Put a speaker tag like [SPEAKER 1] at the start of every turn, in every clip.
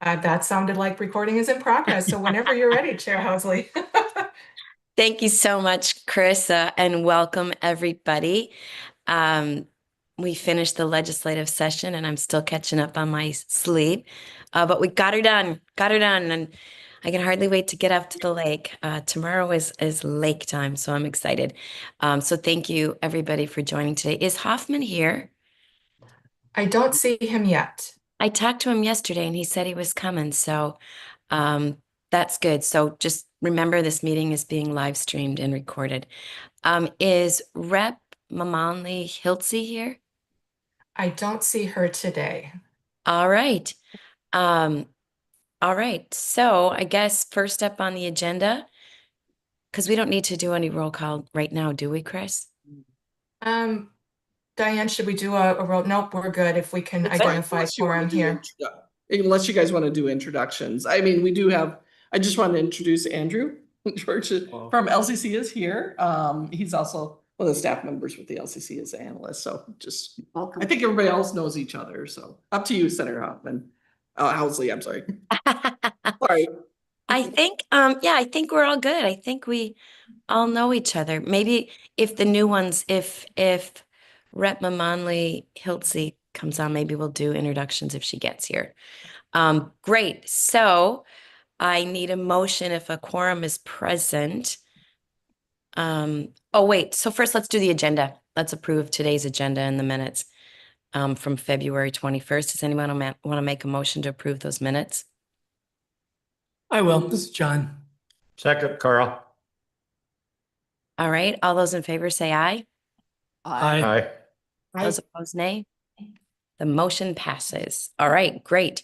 [SPEAKER 1] That sounded like recording is in progress. So whenever you're ready, Chair Housley.
[SPEAKER 2] Thank you so much, Carissa, and welcome everybody. Um, we finished the legislative session and I'm still catching up on my sleep. But we got her done, and I can hardly wait to get up to the lake. Tomorrow is lake time, so I'm excited. So thank you everybody for joining today. Is Hoffman here?
[SPEAKER 1] I don't see him yet.
[SPEAKER 2] I talked to him yesterday and he said he was coming, so um, that's good. So just remember this meeting is being live streamed and recorded. Is Rep Mamanli Hiltzy here?
[SPEAKER 1] I don't see her today.
[SPEAKER 2] All right. Um, all right. So I guess first up on the agenda, because we don't need to do any roll call right now, do we, Chris?
[SPEAKER 1] Um, Diane, should we do a roll? Nope, we're good if we can
[SPEAKER 3] It's fine,
[SPEAKER 1] identify quorum here.
[SPEAKER 3] unless you guys want to do introductions. I mean, I just want to introduce Andrew George from LCC is here. He's also one of the staff members with the LCC as an analyst. So just, I think everybody else knows each other. So up to you, Senator Hoffman. Housley, I'm sorry. Sorry.
[SPEAKER 2] I think we're all good. I think we all know each other. Maybe if the new ones, if Rep Mamanli Hiltzy comes on, maybe we'll do introductions if she gets here. Great. So I need a motion if a quorum is present. Oh wait, so first let's do the agenda. Let's approve today's agenda in the minutes from February 21st. Does anyone want to make a motion to approve those minutes?
[SPEAKER 4] I will. This is John.
[SPEAKER 5] Second, Carl.
[SPEAKER 2] All right, all those in favor say aye.
[SPEAKER 5] Aye.
[SPEAKER 2] Those opposed, nay. The motion passes. All right, great.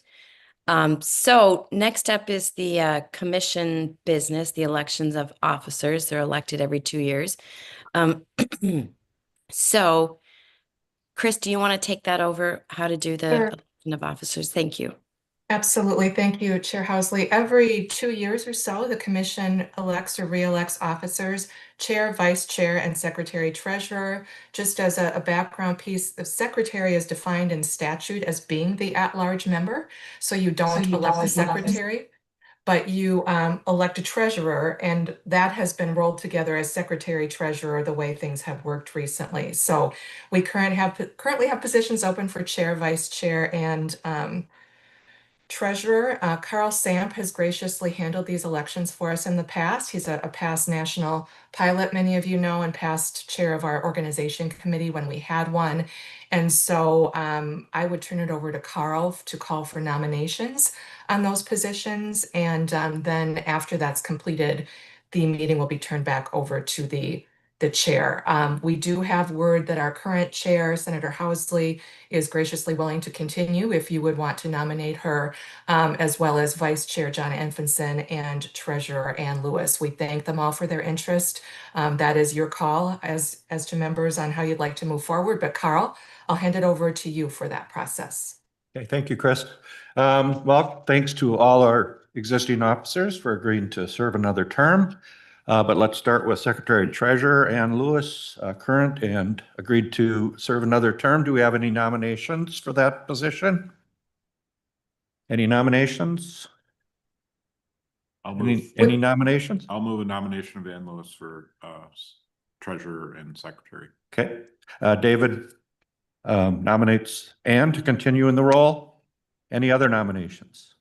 [SPEAKER 2] So next up is the commission business, the elections of officers. They're elected every 2 years. So Chris, do you want to take that over, how to do the
[SPEAKER 1] Sure.
[SPEAKER 2] election of officers? Thank you.
[SPEAKER 1] Absolutely. Thank you, Chair Housley. Every 2 years or so, the commission elects or re-elects officers, chair, vice chair, and secretary treasurer. Just as a background piece, the secretary is defined in statute as being the at-large member. So you don't elect the secretary, but you elect a treasurer, and that has been rolled together as secretary treasurer the way things have worked recently. So we currently have positions open for chair, vice chair, and treasurer. Carl Samp has graciously handled these elections for us in the past. He's a past national pilot, many of you know, and past chair of our organization committee when we had one. And so I would turn it over to Carl to call for nominations on those positions. And then after that's completed, the meeting will be turned back over to the chair. We do have word that our current chair, Senator Housley, is graciously willing to continue if you would want to nominate her, as well as Vice Chair John Enfinson and Treasurer Ann Lewis. We thank them all for their interest. That is your call as to members on how you'd like to move forward. But Carl, I'll hand it over to you for that process.
[SPEAKER 5] Okay, thank you, Chris. Well, thanks to all our existing officers for agreeing to serve another term. But let's start with Secretary Treasurer Ann Lewis, current and agreed to serve another term. Do we have any nominations for that position? Any nominations? Any nominations?
[SPEAKER 6] I'll move a nomination of Ann Lewis for treasurer and secretary.
[SPEAKER 5] Okay. David nominates Ann to continue in the role. Any other nominations?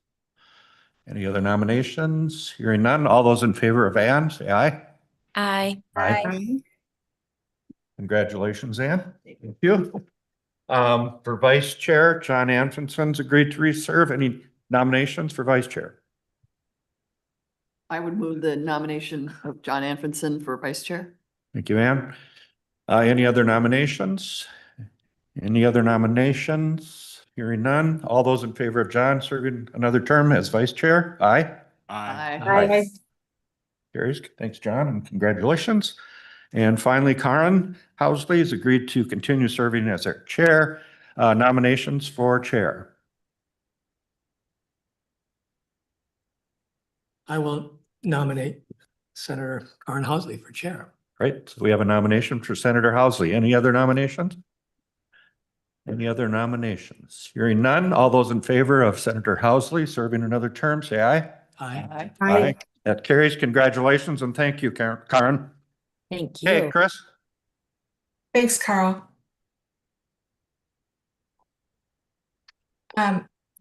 [SPEAKER 5] Any other nominations? Hearing none. All those in favor of Ann, say aye.
[SPEAKER 2] Aye.
[SPEAKER 5] Aye. Congratulations, Ann. Thank you. For vice chair, John Anfinson's agreed to reserve. Any nominations for vice chair?
[SPEAKER 7] I would move the nomination of John Anfinson for vice chair.
[SPEAKER 5] Thank you, Ann. Any other nominations? Any other nominations? Hearing none. All those in favor of John serving another term as vice chair? Aye.
[SPEAKER 7] Aye.
[SPEAKER 5] Carries. Thanks, John, and congratulations. And finally, Karen Housley has agreed to continue serving as our chair. Nominations for chair.
[SPEAKER 4] I will nominate Senator Karen Housley for chair.
[SPEAKER 5] Right. So we have a nomination for Senator Housley. Any other nominations? Any other nominations? Hearing none, all those in favor of Senator Housley serving another term, say aye.
[SPEAKER 4] Aye.
[SPEAKER 5] Aye. That carries. Congratulations and thank you, Karen.
[SPEAKER 2] Thank
[SPEAKER 5] Hey,
[SPEAKER 2] you.
[SPEAKER 5] Chris?
[SPEAKER 1] Thanks, Carl.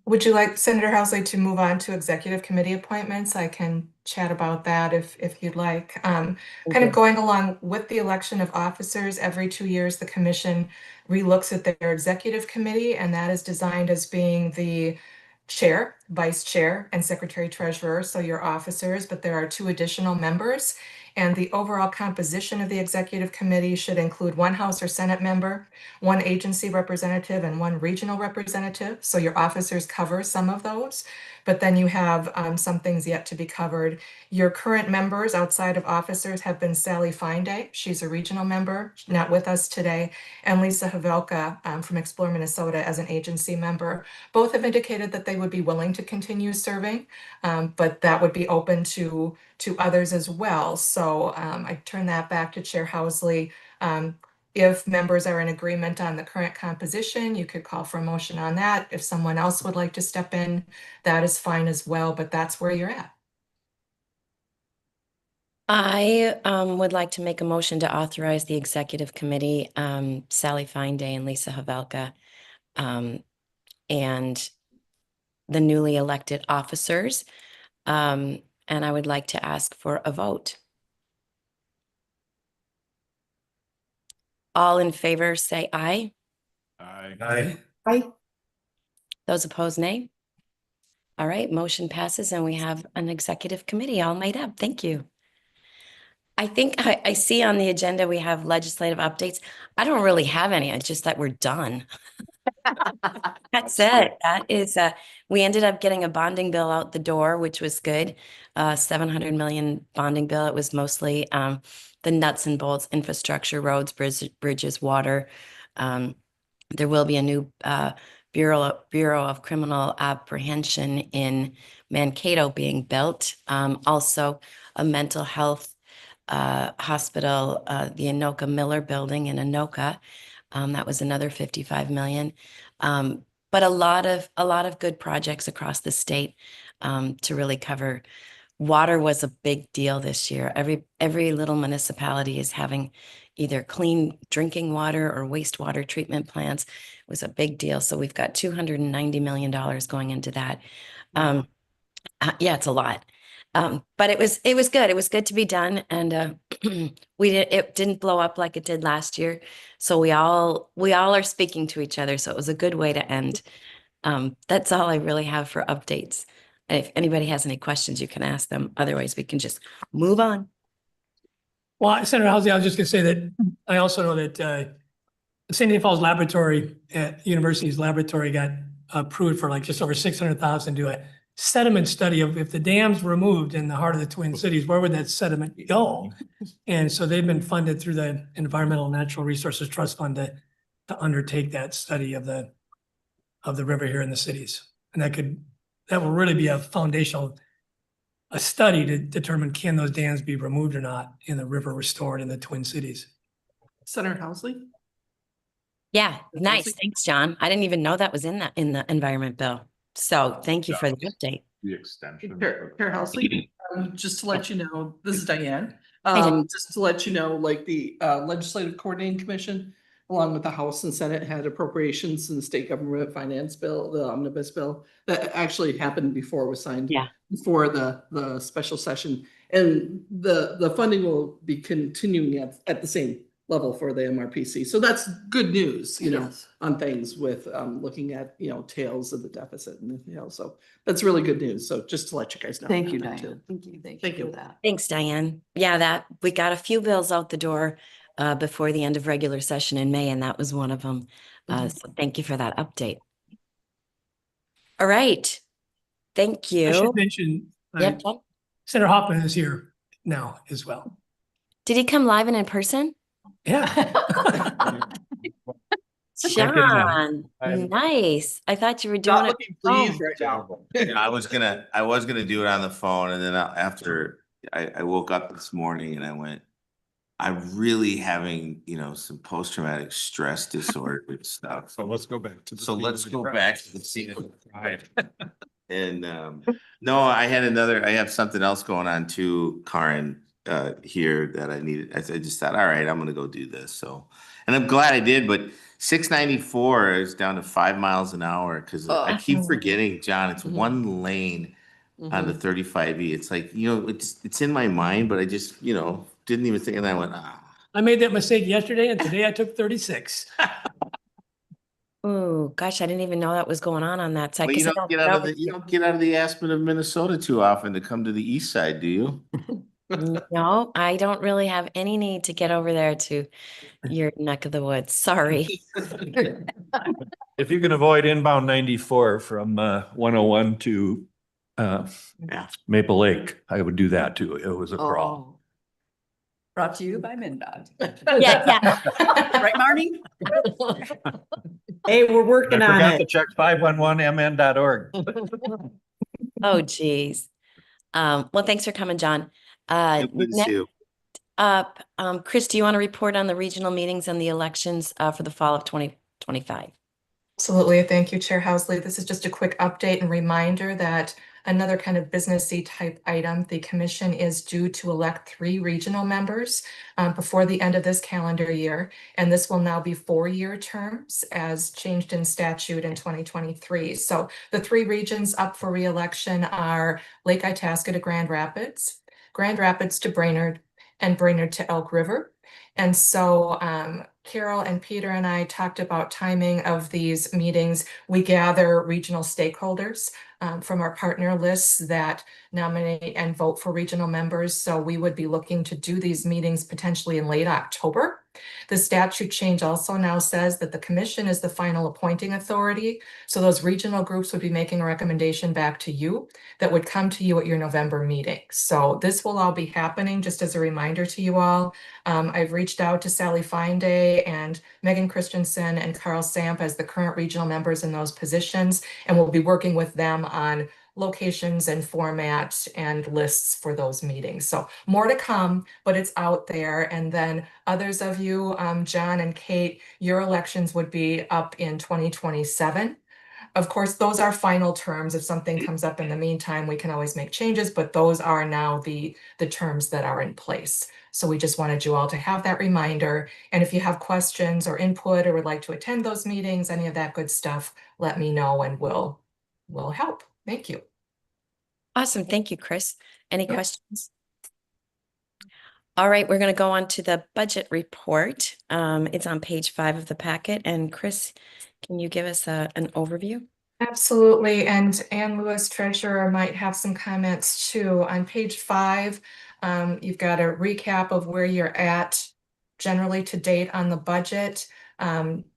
[SPEAKER 1] Would you like Senator Housley to move on to executive committee appointments? I can chat about that if you'd like. Kind of going along with the election of officers, every 2 years, the commission relooks at their executive committee, and that is designed as being the chair, vice chair, and secretary treasurer, so your officers, but there are 2 additional members. And the overall composition of the executive committee should include 1 House or Senate member, 1 agency representative, and 1 regional representative. So your officers cover some of those, but then you have some things yet to be covered. Your current members outside of officers have been Sally Feinday. She's a regional member, not with us today, and Lisa Havelka from Explore Minnesota as an agency member. Both have indicated that they would be willing to continue serving, but that would be open to others as well. So I turn that back to Chair Housley. If members are in agreement on the current composition, you could call for a motion on that. If someone else would like to step in, that is fine as well, but that's where you're at.
[SPEAKER 2] I would like to make a motion to authorize the executive committee, Sally Feinday and Lisa Havelka, and the newly elected officers. And I would like to ask for a vote. All in favor, say aye.
[SPEAKER 6] Aye.
[SPEAKER 4] Aye.
[SPEAKER 2] Those opposed, nay. All right, motion passes and we have an executive committee all made up. Thank you. I think I see on the agenda we have legislative updates. I don't really have any. It's just that we're done. That's it. That is, we ended up getting a bonding bill out the door, which was good. 700 million bonding bill. It was mostly the nuts and bolts, infrastructure, roads, bridges, water. There will be a new Bureau of Criminal Apprehension in Mankato being built. Also a mental health hospital, the Anoka Miller building in Anoka. That was another 55 million. But a lot of good projects across the state to really cover. Water was a big deal this year. Every little municipality is having either clean drinking water or wastewater treatment plants. It was a big deal. So we've got $290 million going into that. Yeah, it's a lot. But it was good. It was good to be done. And it didn't blow up like it did last year. So we all are speaking to each other. So it was a good way to end. That's all I really have for updates. If anybody has any questions, you can ask them. Otherwise, we can just move on.
[SPEAKER 4] Well, Senator Housley, I was just gonna say that I also know that the St. Anthony Falls Laboratory at University's laboratory got approved for like just over 600,000 to do a sediment study of if the dams were removed in the heart of the Twin Cities, where would that sediment go? And so they've been funded through the Environmental Natural Resources Trust Fund to undertake that study of the river here in the cities. And that will really be a foundational, a study to determine can those dams be removed or not and the river restored in the Twin Cities.
[SPEAKER 3] Senator Housley?
[SPEAKER 2] Yeah, nice.
[SPEAKER 3] Housley?
[SPEAKER 2] Thanks, John. I didn't even know that was in the environment bill. So thank you for the update.
[SPEAKER 6] The extension.
[SPEAKER 3] Chair Housley, just to let you know, this is Diane.
[SPEAKER 2] Diane.
[SPEAKER 3] Just to let you know, like the Legislative Coordinating Commission, along with the House and Senate, had appropriations in the state government finance bill, the omnibus bill, that actually happened before it was signed.
[SPEAKER 2] Yeah.
[SPEAKER 3] Before the special session. And the funding will be continuing at the same level for the MRPC. So that's good news,
[SPEAKER 7] Yes.
[SPEAKER 3] on things with looking at, tails of the deficit and, so that's really good news. So just to let you guys know.
[SPEAKER 7] Thank you,
[SPEAKER 3] that too.
[SPEAKER 7] Diane. Thank you.
[SPEAKER 3] Thank you.
[SPEAKER 7] For that.
[SPEAKER 2] Thanks, Diane. Yeah, that we got a few bills out the door before the end of regular session in May, and that was one of them. So thank you for that update. All right. Thank
[SPEAKER 4] I
[SPEAKER 2] you.
[SPEAKER 4] should mention,
[SPEAKER 2] Yep. John?
[SPEAKER 4] Senator Hoffman is here now as well.
[SPEAKER 2] Did he come live and in person?
[SPEAKER 4] Yeah.
[SPEAKER 2] John, nice. I thought you were doing
[SPEAKER 3] Not
[SPEAKER 2] it.
[SPEAKER 3] looking pleased right now.
[SPEAKER 8] I was gonna do it on the phone, and then after I woke up this morning and I went, I'm really having, some post-traumatic stress disorder and stuff.
[SPEAKER 5] So let's go back to.
[SPEAKER 8] So let's go back to the scene of the crime. And no, I have something else going on too, Karen, here that I needed. I just thought, all right, I'm gonna go do this. So, and I'm glad I did, but 694 is down to 5 miles an hour because I keep forgetting, John, it's one lane on the 35E. It's like, it's in my mind, but I just, didn't even think, and I went, ah.
[SPEAKER 4] I made that mistake yesterday and today I took 36.
[SPEAKER 2] Oh, gosh, I didn't even know that was going on that side.
[SPEAKER 8] Well,
[SPEAKER 2] 'cause I
[SPEAKER 8] you don't get out of the Aspen of Minnesota too often to come to the east side, do you?
[SPEAKER 2] No, I don't really have any need to get over there to your neck of the woods. Sorry.
[SPEAKER 5] If you can avoid inbound 94 from 101 to
[SPEAKER 8] Yeah.
[SPEAKER 5] Maple Lake, I would do that too. It was a crawl.
[SPEAKER 7] Oh. Brought to you by MnDOT.
[SPEAKER 2] Yeah.
[SPEAKER 7] Right, Marnie? Hey, we're
[SPEAKER 5] I
[SPEAKER 7] working on
[SPEAKER 5] forgot to
[SPEAKER 7] it.
[SPEAKER 5] check 511mn.org.
[SPEAKER 2] Oh, geez. Well, thanks for coming, John.
[SPEAKER 8] Good to see
[SPEAKER 2] Next
[SPEAKER 8] you.
[SPEAKER 2] up, Chris, do you want to report on the regional meetings and the elections for the fall of 2025?
[SPEAKER 1] Absolutely. Thank you, Chair Housley. This is just a quick update and reminder that another kind of businessy type item, the commission is due to elect 3 regional members before the end of this calendar year. And this will now be 4-year terms as changed in statute in 2023. So the 3 regions up for re-election are Lake Itasca to Grand Rapids, Grand Rapids to Brainerd, and Brainerd to Elk River. And so Carol and Peter and I talked about timing of these meetings. We gather regional stakeholders from our partner lists that nominate and vote for regional members. So we would be looking to do these meetings potentially in late October. The statute change also now says that the commission is the final appointing authority. So those regional groups would be making a recommendation back to you that would come to you at your November meeting. So this will all be happening, just as a reminder to you all. I've reached out to Sally Fineday and Megan Christensen and Carl Samp as the current regional members in those positions, and we'll be working with them on locations and format and lists for those meetings. So more to come, but it's out there. And then others of you, John and Kate, your elections would be up in 2027. Of course, those are final terms. If something comes up in the meantime, we can always make changes, but those are now the terms that are in place. So we just wanted you all to have that reminder. And if you have questions or input or would like to attend those meetings, any of that good stuff, let me know and we'll help. Thank you.
[SPEAKER 2] Awesome. Thank you, Chris. Any
[SPEAKER 1] Yeah.
[SPEAKER 2] questions? All right, we're going to go on to the budget report. It's on page 5 of the packet. And Chris, can you give us an overview?
[SPEAKER 1] Absolutely. And Ann Lewis, treasurer, might have some comments too. On page 5, you've got a recap of where you're at generally to date on the budget.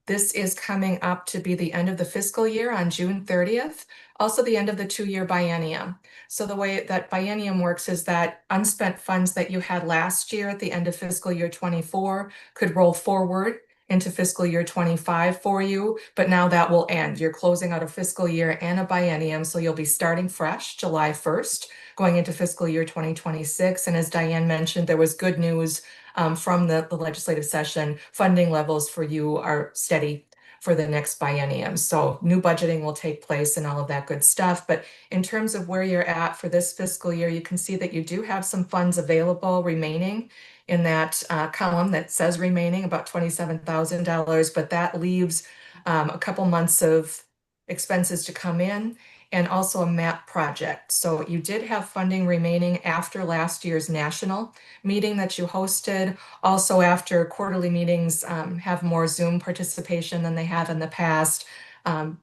[SPEAKER 1] This is coming up to be the end of the fiscal year on June 30th, also the end of the 2-year biennium. So the way that biennium works is that unspent funds that you had last year at the end of fiscal year 24 could roll forward into fiscal year 25 for you, but now that will end. You're closing out a fiscal year and a biennium, so you'll be starting fresh July 1st, going into fiscal year 2026. And as Diane mentioned, there was good news from the legislative session. Funding levels for you are steady for the next biennium. So new budgeting will take place and all of that good stuff. But in terms of where you're at for this fiscal year, you can see that you do have some funds available remaining in that column that says remaining, about $27,000, but that leaves a couple months of expenses to come in and also a MAP project. So you did have funding remaining after last year's national meeting that you hosted. Also after quarterly meetings have more Zoom participation than they have in the past,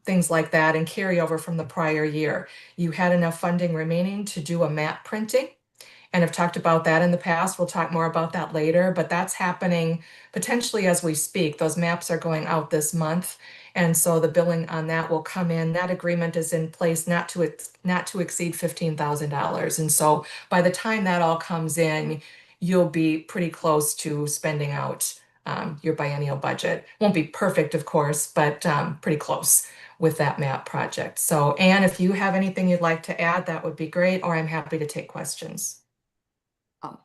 [SPEAKER 1] things like that, and carryover from the prior year. You had enough funding remaining to do a map printing, and have talked about that in the past. We'll talk more about that later, but that's happening potentially as we speak. Those maps are going out this month. And so the billing on that will come in. That agreement is in place not to exceed $15,000. And so by the time that all comes in, you'll be pretty close to spending out your biennial budget. Won't be perfect, of course, but pretty close with that map project. So Anne, if you have anything you'd like to add, that would be great, or I'm happy to take questions.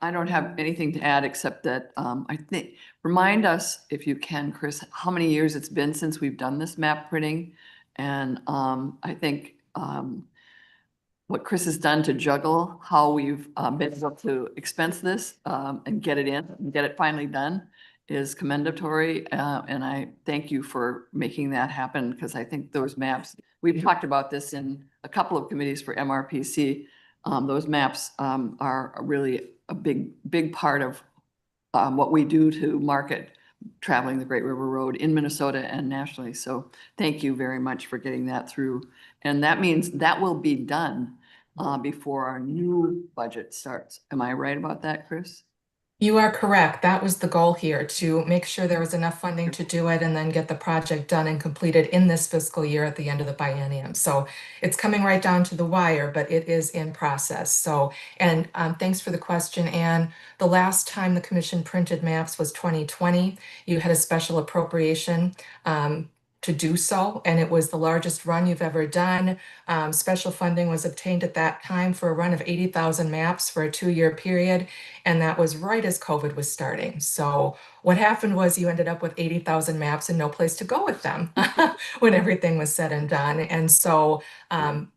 [SPEAKER 7] I don't have anything to add except that I think, remind us if you can, Chris, how many years it's been since we've done this map printing. And I think what Chris has done to juggle how we've been able to expense this and get it in, and get it finally done is commendatory. And I thank you for making that happen, because I think those maps, we've talked about this in a couple of committees for MRPC. Those maps are really a big part of what we do to market traveling the Great River Road in Minnesota and nationally. So thank you very much for getting that through. And that means that will be done before our new budget starts. Am I right about that, Chris?
[SPEAKER 1] You are correct. That was the goal here, to make sure there was enough funding to do it and then get the project done and completed in this fiscal year at the end of the biennium. So it's coming right down to the wire, but it is in process. So, and thanks for the question, Anne. The last time the commission printed maps was 2020. You had a special appropriation to do so, and it was the largest run you've ever done. Special funding was obtained at that time for a run of 80,000 maps for a 2-year period. And that was right as COVID was starting. So what happened was you ended up with 80,000 maps and no place to go with them when everything was said and done. And so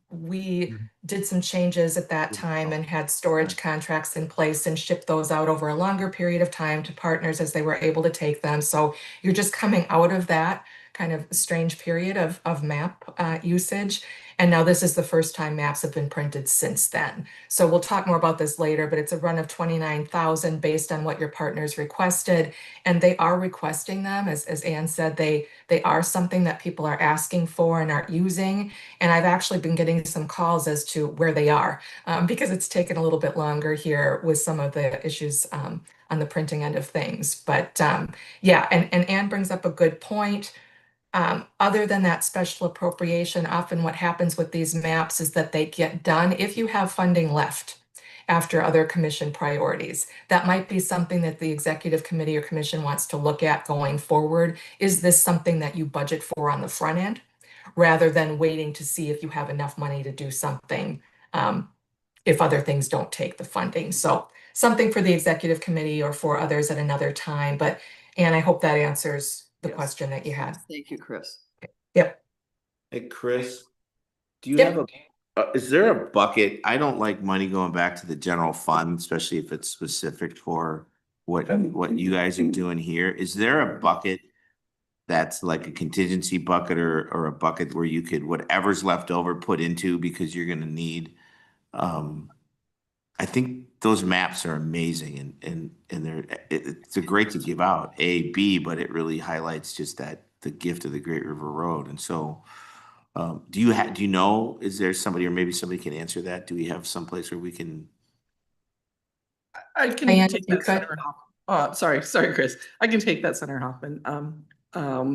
[SPEAKER 1] we did some changes at that time and had storage contracts in place and shipped those out over a longer period of time to partners as they were able to take them. So you're just coming out of that kind of strange period of map usage. And now this is the first time maps have been printed since then. So we'll talk more about this later, but it's a run of 29,000 based on what your partners requested. And they are requesting them, as Anne said, they are something that people are asking for and aren't using. And I've actually been getting some calls as to where they are because it's taken a little bit longer here with some of the issues on the printing end of things. But yeah, and Anne brings up a good point. Other than that special appropriation, often what happens with these maps is that they get done if you have funding left after other commission priorities. That might be something that the executive committee or commission wants to look at going forward. Is this something that you budget for on the front end, rather than waiting to see if you have enough money to do something if other things don't take the funding? So something for the executive committee or for others at another time. But Anne, I hope that answers the
[SPEAKER 7] Yes.
[SPEAKER 1] question that you had.
[SPEAKER 7] Thank you, Chris.
[SPEAKER 1] Yep.
[SPEAKER 8] Hey, Chris, do you
[SPEAKER 1] Yep.
[SPEAKER 8] have is there a bucket? I don't like money going back to the general fund, especially if it's specific for what you guys are doing here. Is there a bucket that's like a contingency bucket or a bucket where you could, whatever's left over, put into, because you're gonna need, I think those maps are amazing and they're great to give out, A, B, but it really highlights just that the gift of the Great River Road. And so do you know, is there somebody, or maybe somebody can answer that? Do we have someplace where we can?
[SPEAKER 3] I can
[SPEAKER 1] Diane,
[SPEAKER 3] take
[SPEAKER 1] if you
[SPEAKER 3] that,
[SPEAKER 1] could.
[SPEAKER 3] Senator Hoffman. Sorry, Chris. I can take that, Senator Hoffman.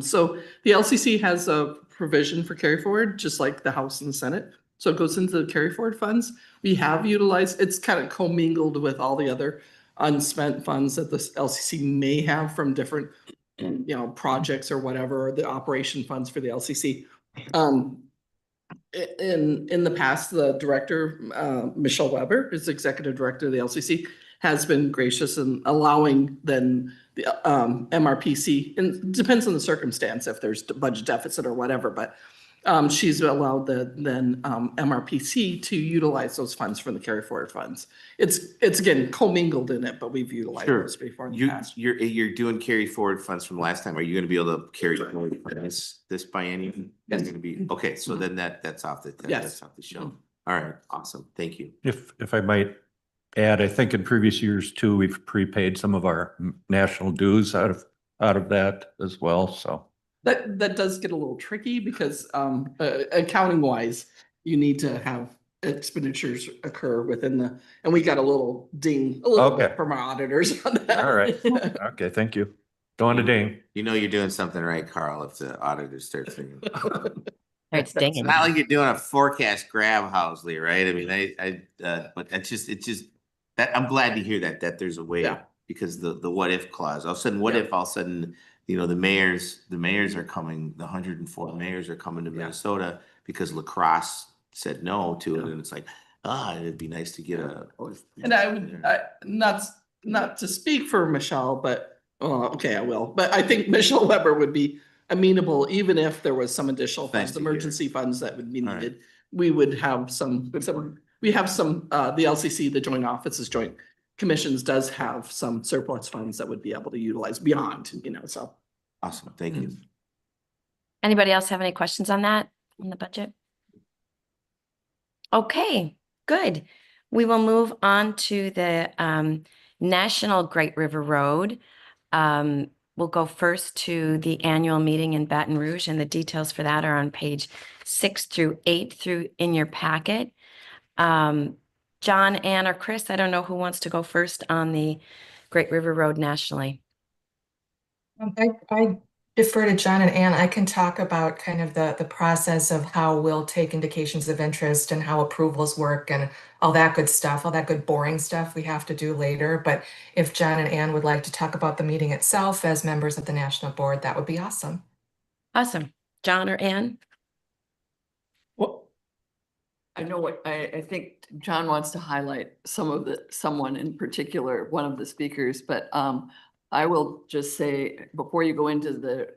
[SPEAKER 3] So the LCC has a provision for carry forward, just like the House and the Senate. So it goes into the carry forward funds. We have utilized, it's kind of commingled with all the other unspent funds that the LCC may have from different, projects or whatever, or the operation funds for the LCC. In the past, the director, Michelle Weber, is executive director of the LCC, has been gracious in allowing then the MRPC, and it depends on the circumstance if there's budget deficit or whatever, but she's allowed the then MRPC to utilize those funds from the carry forward funds. It's again commingled in it, but we've utilized
[SPEAKER 8] Sure.
[SPEAKER 3] those before in the past.
[SPEAKER 8] You're doing carry forward funds from last time. Are you gonna be able to carry forward this biennium? That's gonna be, okay, so then that's off the,
[SPEAKER 3] Yes.
[SPEAKER 8] that's off the shelf. All right, awesome. Thank you.
[SPEAKER 5] If I might add, I think in previous years too, we've prepaid some of our national dues out of that as well, so.
[SPEAKER 3] That does get a little tricky because accounting wise, you need to have expenditures occur within and we got a little ding a little bit
[SPEAKER 5] Okay.
[SPEAKER 3] from our auditors on that.
[SPEAKER 5] All right. Okay, thank you. Don't want to ding.
[SPEAKER 8] You know you're doing something right, Carl, if the auditor starts thinking.
[SPEAKER 2] It's
[SPEAKER 8] It's
[SPEAKER 2] dinging.
[SPEAKER 8] not like you're doing a forecast grab, Housley, right? I mean, but it's just that I'm glad to hear that there's a way.
[SPEAKER 3] Yeah.
[SPEAKER 8] Because the what if clause, all of a sudden, what
[SPEAKER 3] Yeah.
[SPEAKER 8] if all of a sudden, the mayors are coming, the 104 mayors are coming to
[SPEAKER 3] Yeah.
[SPEAKER 8] Minnesota because La Crosse said no to it,
[SPEAKER 3] Yeah.
[SPEAKER 8] and it's like, it'd be nice to get a.
[SPEAKER 3] And I would, not to speak for Michelle, but, okay, I will, but I think Michelle Weber would be amenable, even if there was some additional
[SPEAKER 8] Nice
[SPEAKER 3] funds,
[SPEAKER 8] to hear.
[SPEAKER 3] emergency funds that would be
[SPEAKER 8] All right.
[SPEAKER 3] needed. We would have some, we have some, the LCC, the Joint Offices, Joint Commissions does have some surplus funds that would be able to utilize beyond, so.
[SPEAKER 8] Awesome, thank you.
[SPEAKER 2] Anybody else have any questions on that, on the budget? Okay, good. We will move on to the National Great River Road. We'll go first to the annual meeting in Baton Rouge, and the details for that are on page 6 through 8 through in your packet. John, Ann, or Chris, I don't know who wants to go first on the Great River Road nationally.
[SPEAKER 1] I defer to John and Ann. I can talk about kind of the process of how we'll take indications of interest and how approvals work and all that good stuff, all that good boring stuff we have to do later. But if John and Ann would like to talk about the meeting itself as members of the National Board, that would be awesome.
[SPEAKER 2] Awesome. John or Ann?
[SPEAKER 4] Well,
[SPEAKER 7] I know what, I think John wants to highlight someone in particular, one of the speakers, but I will just say, before you go into the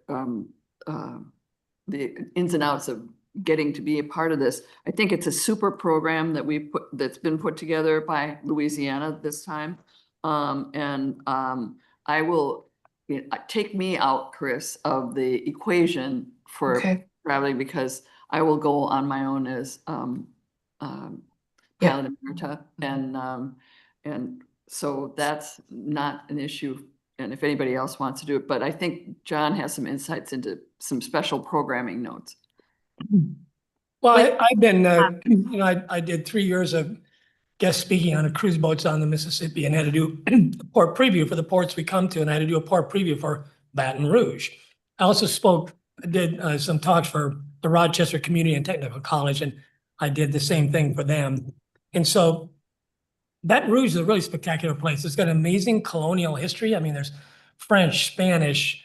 [SPEAKER 7] ins and outs of getting to be a part of this, I think it's a super program that that's been put together by Louisiana this time. I will, take me out, Chris, of the equation for
[SPEAKER 1] Okay.
[SPEAKER 7] traveling, because I will go on my own as
[SPEAKER 1] Yeah.
[SPEAKER 7] pilot emerita, and so that's not an issue. And if anybody else wants to do it, but I think John has some insights into some special programming notes.
[SPEAKER 4] well, I've been, I did 3 years of guest speaking on a cruise boats on the Mississippi and had to do a port preview for the ports we come to, and I had to do a port preview for Baton Rouge. I also did some talks for the Rochester Community and Technical College, and I did the same thing for them. And so Baton Rouge is a really spectacular place. It's got amazing colonial history. I mean, there's French, Spanish,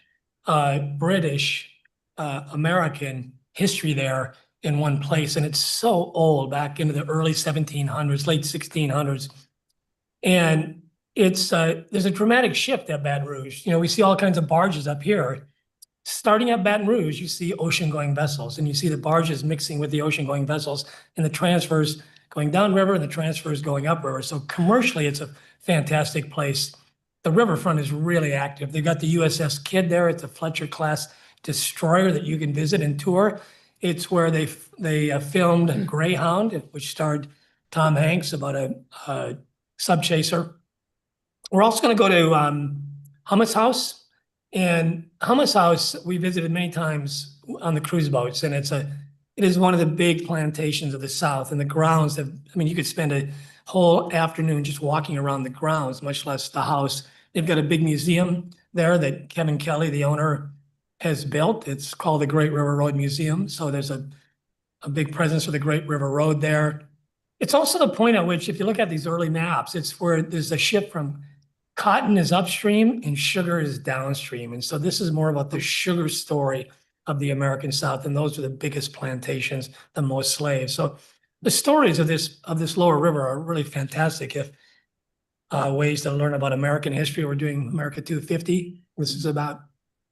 [SPEAKER 4] British, American history there in one place. And it's so old, back into the early 1700s, late 1600s. And it's there's a dramatic shift at Baton Rouge. We see all kinds of barges up here. Starting at Baton Rouge, you see ocean-going vessels, and you see the barges mixing with the ocean-going vessels, and the transfers going downriver and the transfers going upriver. So commercially, it's a fantastic place. The riverfront is really active. They've got the USS Kidd there. It's a Fletcher-class destroyer that you can visit and tour. It's where they filmed Greyhound, which starred Tom Hanks, about a sub chaser. We're also going to go to Hummus House. And Hummus House, we visited many times on the cruise boats, and it is one of the big plantations of the South, and the grounds you could spend a whole afternoon just walking around the grounds, much less the house. They've got a big museum there that Kevin Kelly, the owner, has built. It's called the Great River Road Museum. So there's a big presence of the Great River Road there. It's also the point at which, if you look at these early maps, it's where there's a shift from cotton is upstream and sugar is downstream. And so this is more about the sugar story of the American South. And those are the biggest plantations, the most slaves. So the stories of this lower river are really fantastic. If ways to learn about American history, we're doing America 250. This is about,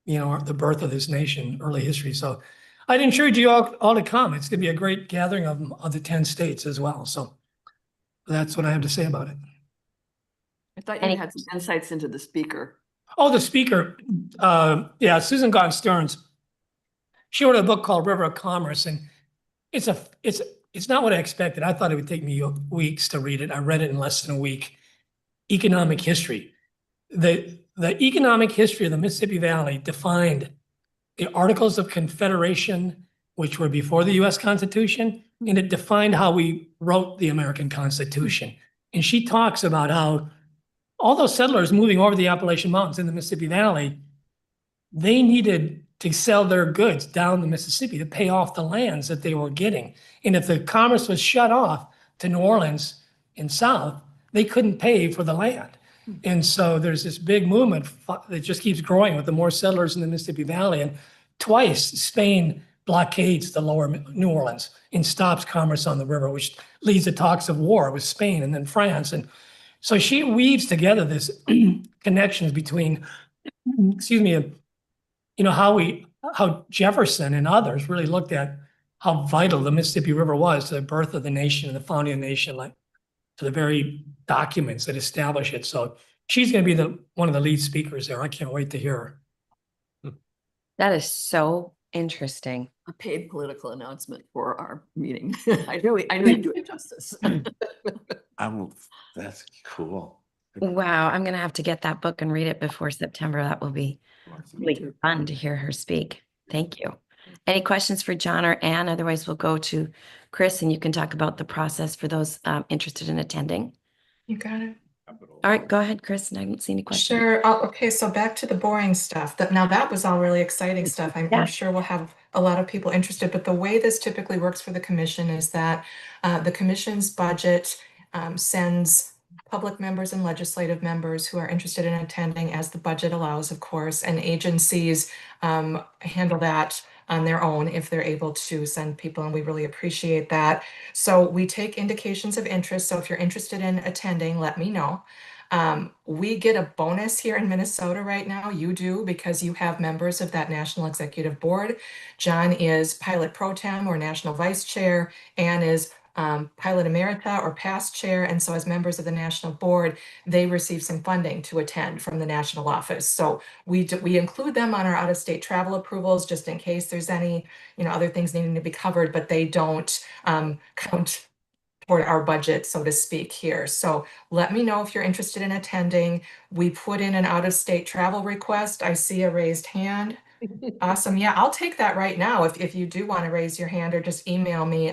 [SPEAKER 4] the birth of this nation, early history. So I'd encourage you all to come. It's going to be a great gathering of the 10 states as well. So that's what I have to say about it.
[SPEAKER 7] I thought you had some insights into the speaker.
[SPEAKER 4] Oh, the speaker. Susan Gone Stearns. She wrote a book called River of Commerce, and it's not what I expected. I thought it would take me weeks to read it. I read it in less than a week. Economic history. The economic history of the Mississippi Valley defined the Articles of Confederation, which were before the U.S. Constitution, and it defined how we wrote the American Constitution. And she talks about how all those settlers moving over the Appalachian Mountains in the Mississippi Valley, they needed to sell their goods down the Mississippi to pay off the lands that they were getting. And if the commerce was shut off to New Orleans and south, they couldn't pay for the land. And so there's this big movement that just keeps growing with the more settlers in the Mississippi Valley. And twice Spain blockades the lower New Orleans and stops commerce on the river, which leads to talks of war with Spain and then France. And so she weaves together this connections between, excuse me, how Jefferson and others really looked at how vital the Mississippi River was to the birth of the nation and the founding of the nation, like to the very documents that establish it. So she's going to be one of the lead speakers there. I can't wait to hear her.
[SPEAKER 2] That is so interesting.
[SPEAKER 7] A paid political announcement for our meeting. I know you do it justice.
[SPEAKER 8] That's cool.
[SPEAKER 2] Wow, I'm gonna have to get that book and read it before September. That will be really fun to hear her speak. Thank you. Any questions for John or Ann? Otherwise, we'll go to Chris and you can talk about the process for those interested in attending.
[SPEAKER 1] You got it.
[SPEAKER 2] All right, go ahead, Chris. And I haven't seen any questions.
[SPEAKER 1] Sure. Oh, okay, so back to the boring stuff. Now that was all really exciting stuff. I'm
[SPEAKER 2] Yeah.
[SPEAKER 1] sure we'll have a lot of people interested, but the way this typically works for the commission is that the commission's budget sends public members and legislative members who are interested in attending, as the budget allows, of course, and agencies handle that on their own if they're able to send people, and we really appreciate that. So we take indications of interest. So if you're interested in attending, let me know. We get a bonus here in Minnesota right now. You do, because you have members of that National Executive Board. John is Pilot Pro Tem or National Vice Chair. Ann is Pilot Emerita or past chair. And so as members of the National Board, they receive some funding to attend from the national office. So we include them on our out-of-state travel approvals just in case there's any, other things needing to be covered, but they don't count toward our budget, so to speak, here. So let me know if you're interested in attending. We put in an out-of-state travel request. I see a raised hand. Awesome. Yeah, I'll take that right now if you do want to raise your hand or just email me.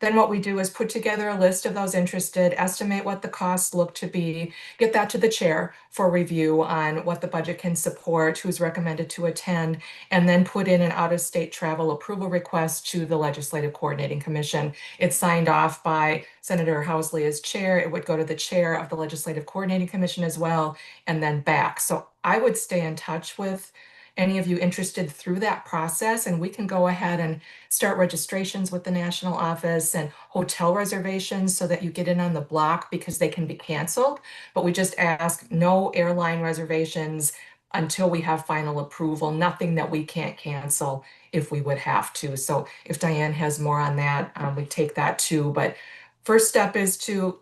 [SPEAKER 1] Then what we do is put together a list of those interested, estimate what the costs look to be, get that to the chair for review on what the budget can support, who's recommended to attend, and then put in an out-of-state travel approval request to the Legislative Coordinating Commission. It's signed off by Senator Housley as chair. It would go to the chair of the Legislative Coordinating Commission as well, and then back. So I would stay in touch with any of you interested through that process, and we can go ahead and start registrations with the national office and hotel reservations so that you get in on the block, because they can be canceled. But we just ask no airline reservations until we have final approval, nothing that we can't cancel if we would have to. So if Diane has more on that, we take that too. But first step is to,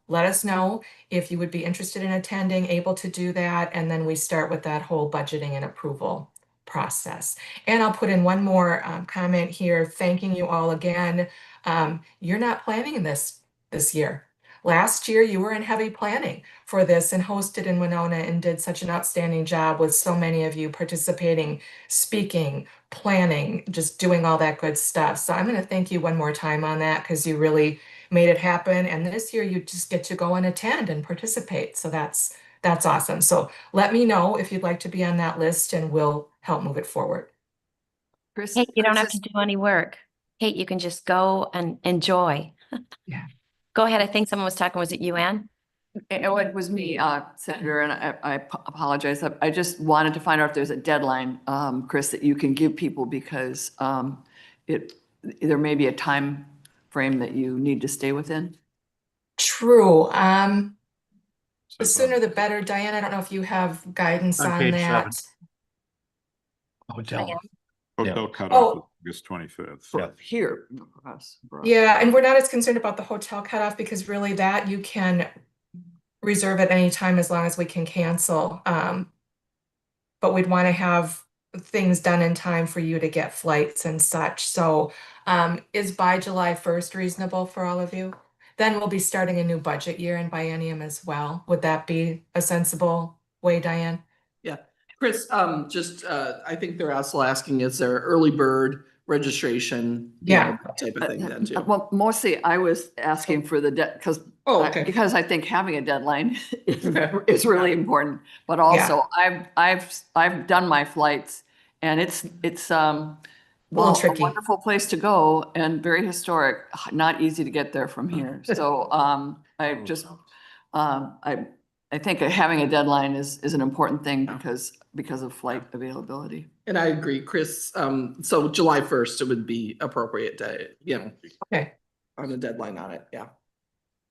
[SPEAKER 1] let us know if you would be interested in attending, able to do that, and then we start with that whole budgeting and approval process. And I'll put in one more comment here, thanking you all again. You're not planning this year. Last year, you were in heavy planning for this and hosted in Winona and did such an outstanding job with so many of you participating, speaking, planning, just doing all that good stuff. So I'm going to thank you one more time on that, because you really made it happen. And this year you just get to go and attend and participate. So that's awesome. So let me know if you'd like to be on that list and we'll help move it forward.
[SPEAKER 7] Chris,
[SPEAKER 2] Hey, you don't have to do any work. Hey, you can just go and enjoy.
[SPEAKER 1] Yeah.
[SPEAKER 2] Go ahead. I think someone was talking. Was it you, Ann?
[SPEAKER 7] It was me, Senator, and I apologize. I just wanted to find out if there's a deadline, Chris, that you can give people, because there may be a time frame that you need to stay within.
[SPEAKER 1] True. The sooner the better. Diane, I don't know if you have guidance
[SPEAKER 5] On
[SPEAKER 1] on
[SPEAKER 5] page
[SPEAKER 1] that.
[SPEAKER 5] 7.
[SPEAKER 4] Hotel.
[SPEAKER 6] Hotel cutoff
[SPEAKER 1] Oh.
[SPEAKER 6] is August 25th.
[SPEAKER 5] Yeah.
[SPEAKER 7] Here, for us.
[SPEAKER 1] Yeah, and we're not as concerned about the hotel cutoff, because really that you can reserve at any time as long as we can cancel. But we'd want to have things done in time for you to get flights and such. So is by July 1st reasonable for all of you? Then we'll be starting a new budget year and biennium as well. Would that be a sensible way, Diane?
[SPEAKER 3] Yeah, Chris, I think they're also asking, is there early bird registration?
[SPEAKER 1] Yeah.
[SPEAKER 3] That type of thing then too.
[SPEAKER 7] Well, mostly I was asking for the because
[SPEAKER 3] Oh, okay.
[SPEAKER 7] because I think having a deadline is really important. But also I've done my flights, and it's
[SPEAKER 1] little tricky.
[SPEAKER 7] a wonderful place to go and very historic. Not easy to get there from here. So I just I think having a deadline is an important thing because of flight availability.
[SPEAKER 3] And I agree, Chris. So July 1st, it would be appropriate to,
[SPEAKER 1] Okay,
[SPEAKER 3] on the deadline on it. Yeah.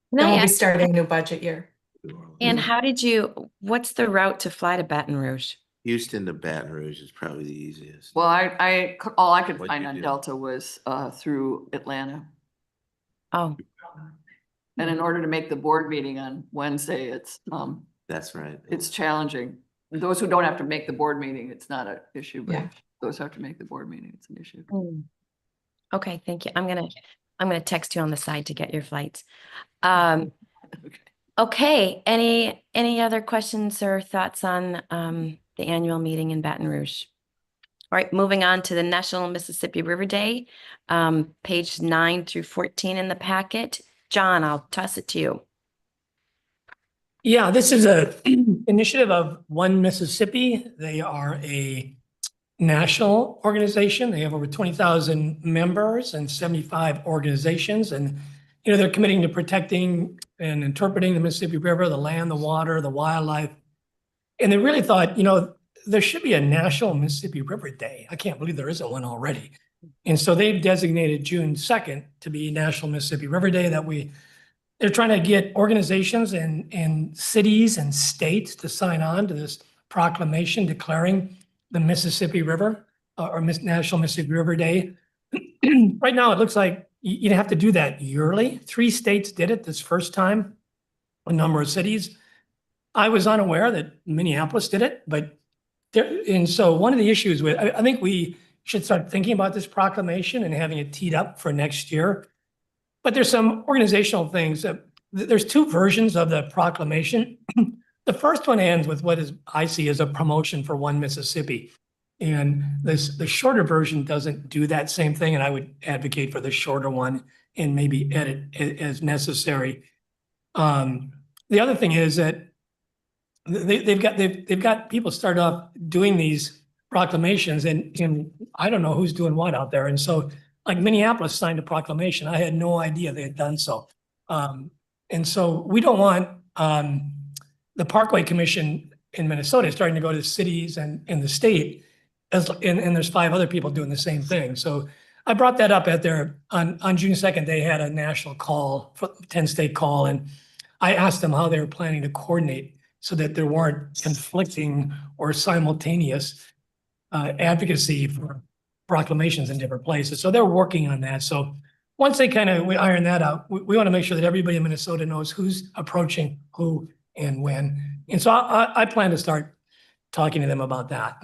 [SPEAKER 2] Can
[SPEAKER 1] then
[SPEAKER 2] I
[SPEAKER 1] we'll be
[SPEAKER 2] ask,
[SPEAKER 1] starting a new budget year.
[SPEAKER 2] and what's the route to fly to Baton Rouge?
[SPEAKER 8] Houston to Baton Rouge is probably the easiest.
[SPEAKER 7] Well, all I could
[SPEAKER 8] What'd
[SPEAKER 7] find
[SPEAKER 8] you
[SPEAKER 7] on
[SPEAKER 8] do?
[SPEAKER 7] Delta was through Atlanta.
[SPEAKER 2] Oh,
[SPEAKER 7] And in order to make the board meeting on Wednesday,
[SPEAKER 8] That's right.
[SPEAKER 7] it's challenging. Those who don't have to make the board meeting, it's not an issue, but
[SPEAKER 1] Yeah.
[SPEAKER 7] those who have to make the board meeting, it's an issue.
[SPEAKER 2] okay, thank you. I'm gonna text you on the side to get your flights. Okay. Okay, any other questions or thoughts on the annual meeting in Baton Rouge? All right, moving on to the National Mississippi River Day, page 9 through 14 in the packet. John, I'll toss it to you.
[SPEAKER 4] Yeah, this is a initiative of One Mississippi. They are a national organization. They have over 20,000 members and 75 organizations. And, they're committing to protecting and interpreting the Mississippi River, the land, the water, the wildlife. And they really thought, there should be a National Mississippi River Day. I can't believe there isn't one already. And so they've designated June 2nd to be National Mississippi River Day they're trying to get organizations and cities and states to sign on to this proclamation declaring the Mississippi River or National Mississippi River Day. Right now, it looks like you'd have to do that yearly. 3 states did it this first time, a number of cities. I was unaware that Minneapolis did it, and so one of the issues I think we should start thinking about this proclamation and having it teed up for next year. But there's some organizational things. There's 2 versions of the proclamation. The first one ends with I see as a promotion for One Mississippi. And the shorter version doesn't do that same thing. And I would advocate for the shorter one and maybe edit as necessary. The other thing is that they've got people start off doing these proclamations and I don't know who's doing what out there. And so like Minneapolis signed a proclamation. I had no idea they had done so. And so we don't want the Parkway Commission in Minnesota starting to go to cities and in the state, and there's 5 other people doing the same thing. So I brought that up on June 2nd, they had a national call, 10-state call, and I asked them how they were planning to coordinate so that there weren't conflicting or simultaneous advocacy for proclamations in different places. So they're working on that. So once we iron that out, we want to make sure that everybody in Minnesota knows who's approaching who and when. And so I plan to start talking to them about that.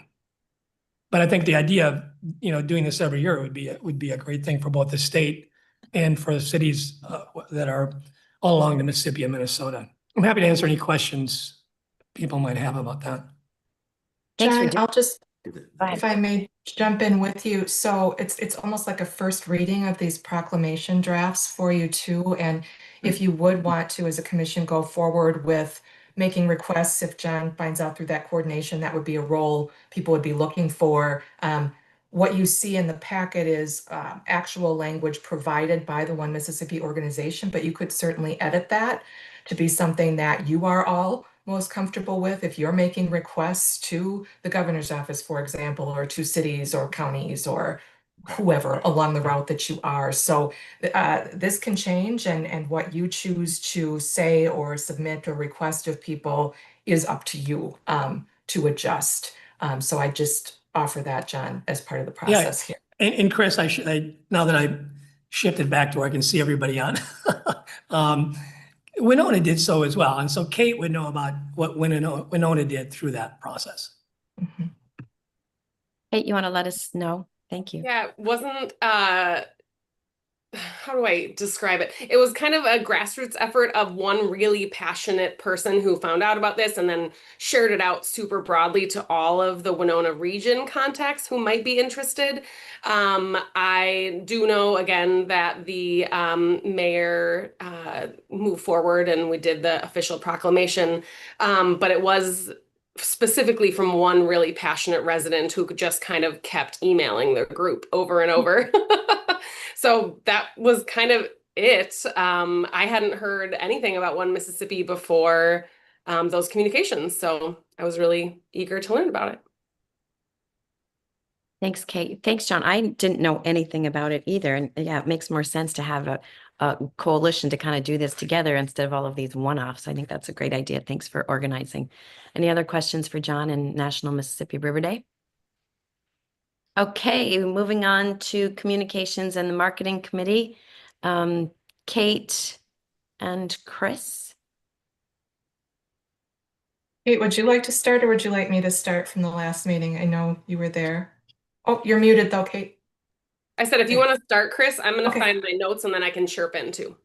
[SPEAKER 4] But I think the idea of doing this every year would be a great thing for both the state and for the cities that are all along the Mississippi and Minnesota. I'm happy to answer any questions people might have about that.
[SPEAKER 2] Thanks for
[SPEAKER 1] John,
[SPEAKER 2] doing-
[SPEAKER 1] I'll just,
[SPEAKER 2] Go ahead.
[SPEAKER 1] if I may jump in with you. So it's almost like a first reading of these proclamation drafts for you too. And if you would want to, as a commission, go forward with making requests, if John finds out through that coordination, that would be a role people would be looking for. What you see in the packet is actual language provided by the One Mississippi organization, but you could certainly edit that to be something that you are all most comfortable with if you're making requests to the governor's office, for example, or to cities or counties or whoever along the route that you are. So this can change, and what you choose to say or submit or request of people is up to you to adjust. So I just offer that, John, as part of the process here.
[SPEAKER 4] And Chris, now that I shifted back to where I can see everybody on, Winona did so as well. And so Kate would know about what Winona did through that process.
[SPEAKER 1] Mhm.
[SPEAKER 2] Kate, you want to let us know? Thank you.
[SPEAKER 9] Yeah, it wasn't how do I describe it? It was kind of a grassroots effort of one really passionate person who found out about this and then shared it out super broadly to all of the Winona region contacts who might be interested. I do know, again, that the mayor moved forward and we did the official proclamation, but it was specifically from one really passionate resident who just kind of kept emailing their group over and over. So that was kind of it. I hadn't heard anything about One Mississippi before those communications. So I was really eager to learn about it.
[SPEAKER 2] Thanks, Kate. Thanks, John. I didn't know anything about it either. And yeah, it makes more sense to have a coalition to kind of do this together instead of all of these one-offs. I think that's a great idea. Thanks for organizing. Any other questions for John and National Mississippi River Day? Okay, moving on to communications and the marketing committee. Kate and Chris.
[SPEAKER 1] Kate, would you like to start or would you like me to start from the last meeting? I know you were there. Oh, you're muted though, Kate.
[SPEAKER 9] I said, if you want to start, Chris, I'm going to
[SPEAKER 1] Okay.
[SPEAKER 9] find my notes and then I can chirp in too.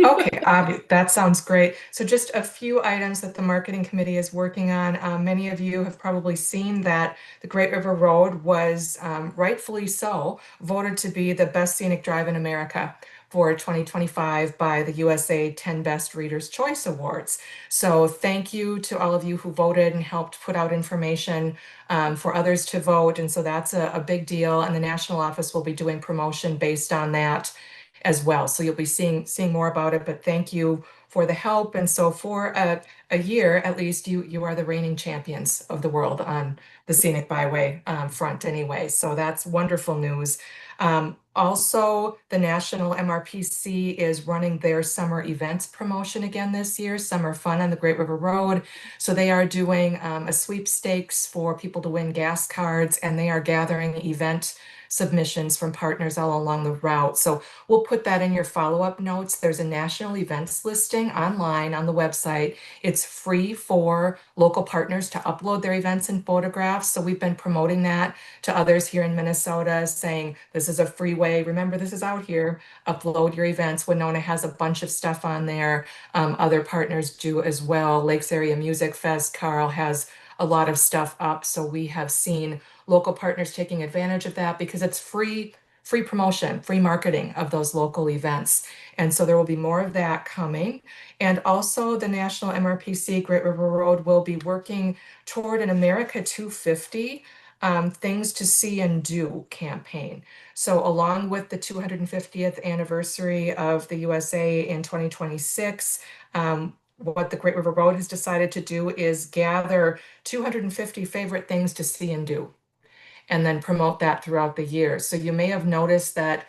[SPEAKER 1] Okay, that sounds great. So just a few items that the marketing committee is working on. Many of you have probably seen that the Great River Road was rightfully so voted to be the best scenic drive in America for 2025 by the USA 10 Best Readers' Choice Awards. So thank you to all of you who voted and helped put out information for others to vote. And so that's a big deal. And the national office will be doing promotion based on that as well. So you'll be seeing more about it, but thank you for the help. And so for a year, at least, you are the reigning champions of the world on the scenic byway front anyway. So that's wonderful news. Also, the National MRPC is running their summer events promotion again this year, Summer Fun on the Great River Road. So they are doing a sweepstakes for people to win gas cards, and they are gathering event submissions from partners all along the route. So we'll put that in your follow-up notes. There's a national events listing online on the website. It's free for local partners to upload their events and photographs. So we've been promoting that to others here in Minnesota, saying this is a free way. Remember, this is out here. Upload your events. Winona has a bunch of stuff on there. Other partners do as well. Lakes Area Music Fest, Carl has a lot of stuff up. So we have seen local partners taking advantage of that because it's free promotion, free marketing of those local events. And so there will be more of that coming. And also the National MRPC Great River Road will be working toward an America 250 Things to See and Do campaign. So along with the 250th anniversary of the USA in 2026, what the Great River Road has decided to do is gather 250 favorite things to see and do, and then promote that throughout the year. So you may have noticed that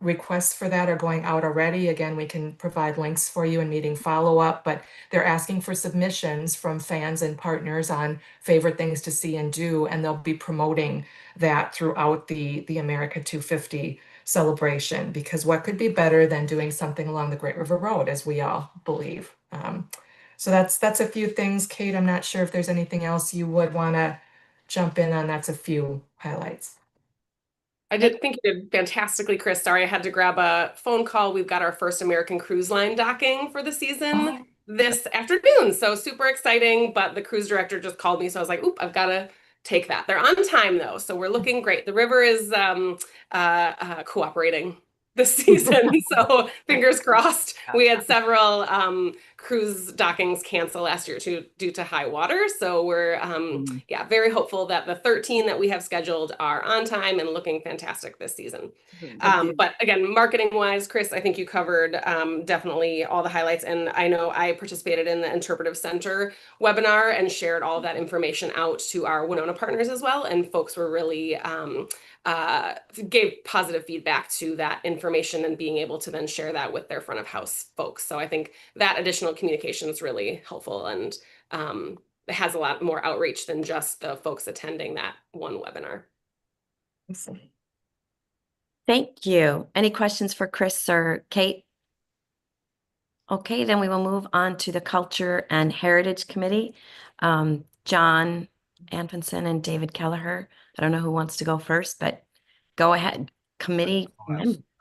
[SPEAKER 1] requests for that are going out already. Again, we can provide links for you in meeting follow-up, but they're asking for submissions from fans and partners on favorite things to see and do, and they'll be promoting that throughout the America 250 celebration, because what could be better than doing something along the Great River Road, as we all believe. So that's a few things. Kate, I'm not sure if there's anything else you would want to jump in on. That's a few highlights.
[SPEAKER 9] I think you did fantastically, Chris. Sorry, I had to grab a phone call. We've got our first American Cruise Line docking for the season this afternoon. So super exciting, but the cruise director just called me. So I was like, oop, I've got to take that. They're on time though. So we're looking great. The river is cooperating this season. So fingers crossed. We had several cruise dockings cancel last year due to high water. So we're yeah, very hopeful that the 13 that we have scheduled are on time and looking fantastic this season. But again, marketing wise, Chris, I think you covered definitely all the highlights. And I know I participated in the Interpretive Center webinar and shared all of that information out to our Winona partners as well. And folks were really gave positive feedback to that information and being able to then share that with their front of house folks. So I think that additional communication is really helpful and it has a lot more outreach than just the folks attending that one webinar.
[SPEAKER 2] Thank you. Any questions for Chris or Kate? Okay, then we will move on to the Culture and Heritage Committee. John Anfinson and David Kelleher. I don't know who wants to go first, but go ahead. Committee.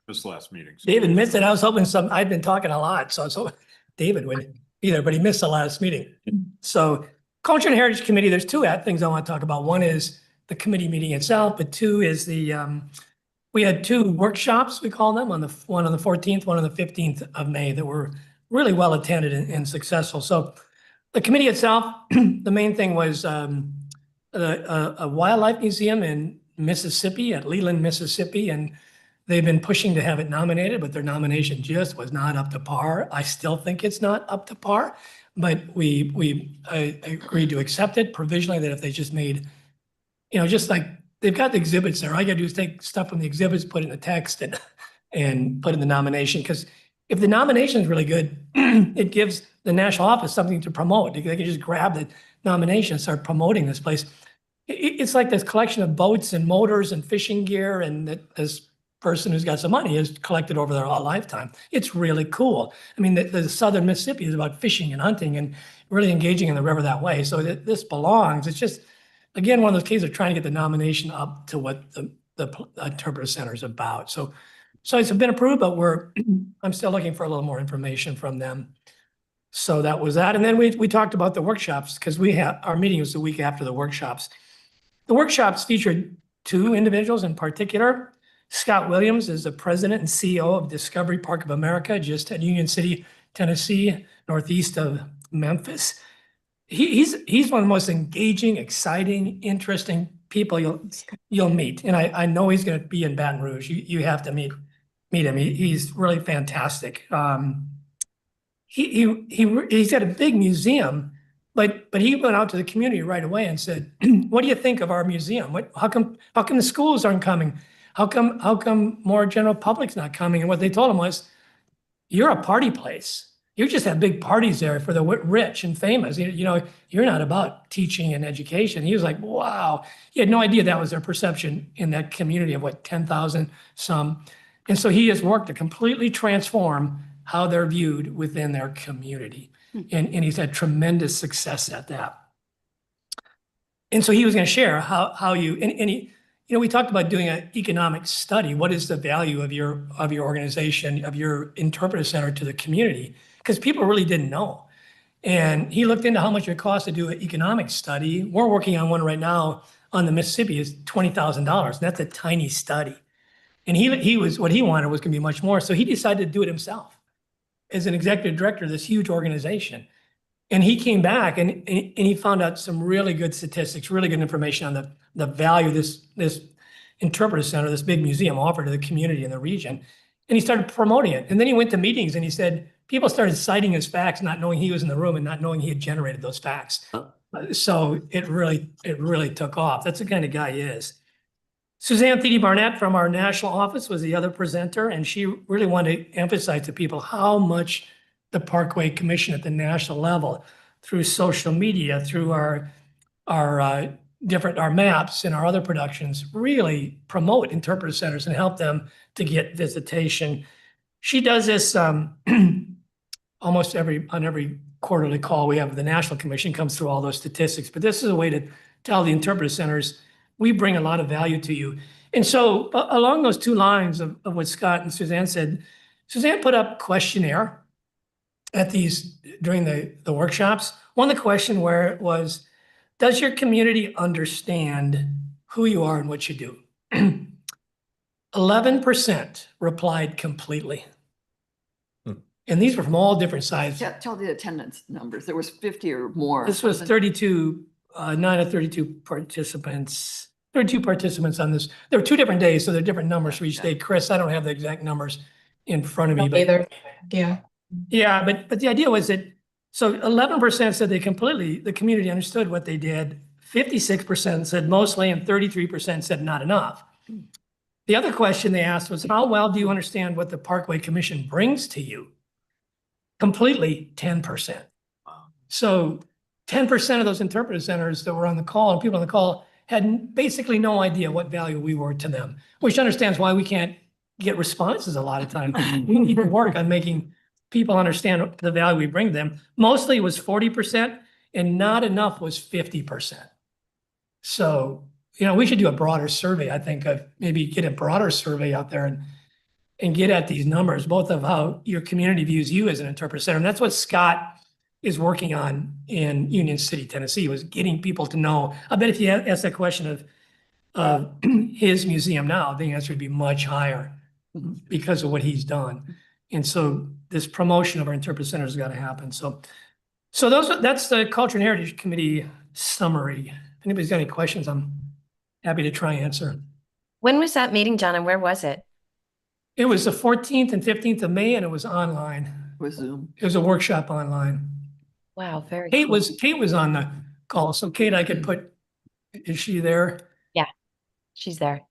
[SPEAKER 6] This last meeting. So
[SPEAKER 4] David missed it. I was hoping I've been talking a lot, so David would be there, but he missed the last meeting. So Culture and Heritage Committee, there's two things I want to talk about. One is the committee meeting itself, but two is we had two workshops, we call them, one on the 14th, one on the 15th of May that were really well attended and successful. So the committee itself, the main thing was a wildlife museum in Mississippi, at Leland, Mississippi, and they've been pushing to have it nominated, but their nomination just was not up to par. I still think it's not up to par, but I agreed to accept it provisionally, that if they just made, just like they've got the exhibits there. All I gotta do is take stuff from the exhibits, put it in the text and put in the nomination. Because if the nomination is really good, it gives the national office something to promote. They can just grab the nomination and start promoting this place. It's like this collection of boats and motors and fishing gear, and that this person who's got some money has collected over their whole lifetime. It's really cool. I mean, the southern Mississippi is about fishing and hunting and really engaging in the river that way. So this belongs. It's just, again, one of those cases of trying to get the nomination up to what the Interpretive Center is about. So it's been approved, but I'm still looking for a little more information from them. So that was that. And then we talked about the workshops, because our meeting was the week after the workshops. The workshops featured two individuals in particular. Scott Williams is the president and CEO of Discovery Park of America, just at Union City, Tennessee, northeast of Memphis. He's one of the most engaging, exciting, interesting people you'll meet. And I know he's going to be in Baton Rouge. You have to meet him. He's really fantastic. He's got a big museum, but he went out to the community right away and said, "What do you think of our museum? How come the schools aren't coming? How come more general public's not coming?" And what they told him was, "You're a party place. You just have big parties there for the rich and famous. You're not about teaching and education." He was like, wow. He had no idea that was their perception in that community of 10,000 some. And so he has worked to completely transform how they're viewed within their community. And he's had tremendous success at that. And so he was going to share how we talked about doing an economic study. What is the value of your organization, of your interpretive center to the community? Because people really didn't know. And he looked into how much it costs to do an economic study. We're working on one right now on the Mississippi. Is $20,000. And that's a tiny study. And what he wanted was going to be much more. So he decided to do it himself as an executive director of this huge organization. And he came back and he found out some really good statistics, really good information on the value this interpretive center, this big museum, offered to the community in the region. And he started promoting it. And then he went to meetings and he said, people started citing his facts, not knowing he was in the room and not knowing he had generated those facts. So it really took off. That's the kind of guy he is. Suzanne Thede Barnett from our national office was the other presenter, and she really wanted to emphasize to people how much the Parkway Commission at the national level, through social media, through our maps and our other productions, really promote interpretive centers and help them to get visitation. She does this almost on every quarterly call. We have the National Commission comes through all those statistics, but this is a way to tell the interpretive centers, we bring a lot of value to you. And so along those two lines of what Scott and Suzanne said, Suzanne put up questionnaire during the workshops. One of the question where it was, does your community understand who you are and what you do? 11% replied completely. And these were from all different sides.
[SPEAKER 7] Tell the attendance numbers. There was 50 or more.
[SPEAKER 4] This was 32, 9 of 32 participants. 32 participants on this. There were 2 different days, so there are different numbers for each day. Chris, I don't have the exact numbers in front of me. But
[SPEAKER 1] Either. Yeah.
[SPEAKER 4] Yeah, but the idea was that, so 11% said the community understood what they did. 56% said mostly, and 33% said not enough. The other question they asked was, how well do you understand what the Parkway Commission brings to you? Completely 10%. So 10% of those interpretive centers that were on the call and people on the call had basically no idea what value we were to them, which understands why we can't get responses a lot of times. We need to work on making people understand the value we bring them. Mostly it was 40% and not enough was 50%. So, we should do a broader survey, I think, of maybe get a broader survey out there and get at these numbers, both of how your community views you as an interpretive center. And that's what Scott is working on in Union City, Tennessee, was getting people to know. I bet if you ask that question of his museum now, the answer would be much higher because of what he's done. And so this promotion of our interpretive center has got to happen. So that's the Culture and Heritage Committee summary. If anybody's got any questions, I'm happy to try and answer.
[SPEAKER 2] When was that meeting, John, and where was it?
[SPEAKER 4] It was the 14th and 15th of May, and it was online.
[SPEAKER 7] With Zoom.
[SPEAKER 4] It was a workshop online.
[SPEAKER 2] Wow, very
[SPEAKER 4] Kate
[SPEAKER 2] cool.
[SPEAKER 4] was on the call. So Kate, I could put, is she there?
[SPEAKER 2] Yeah, She's there.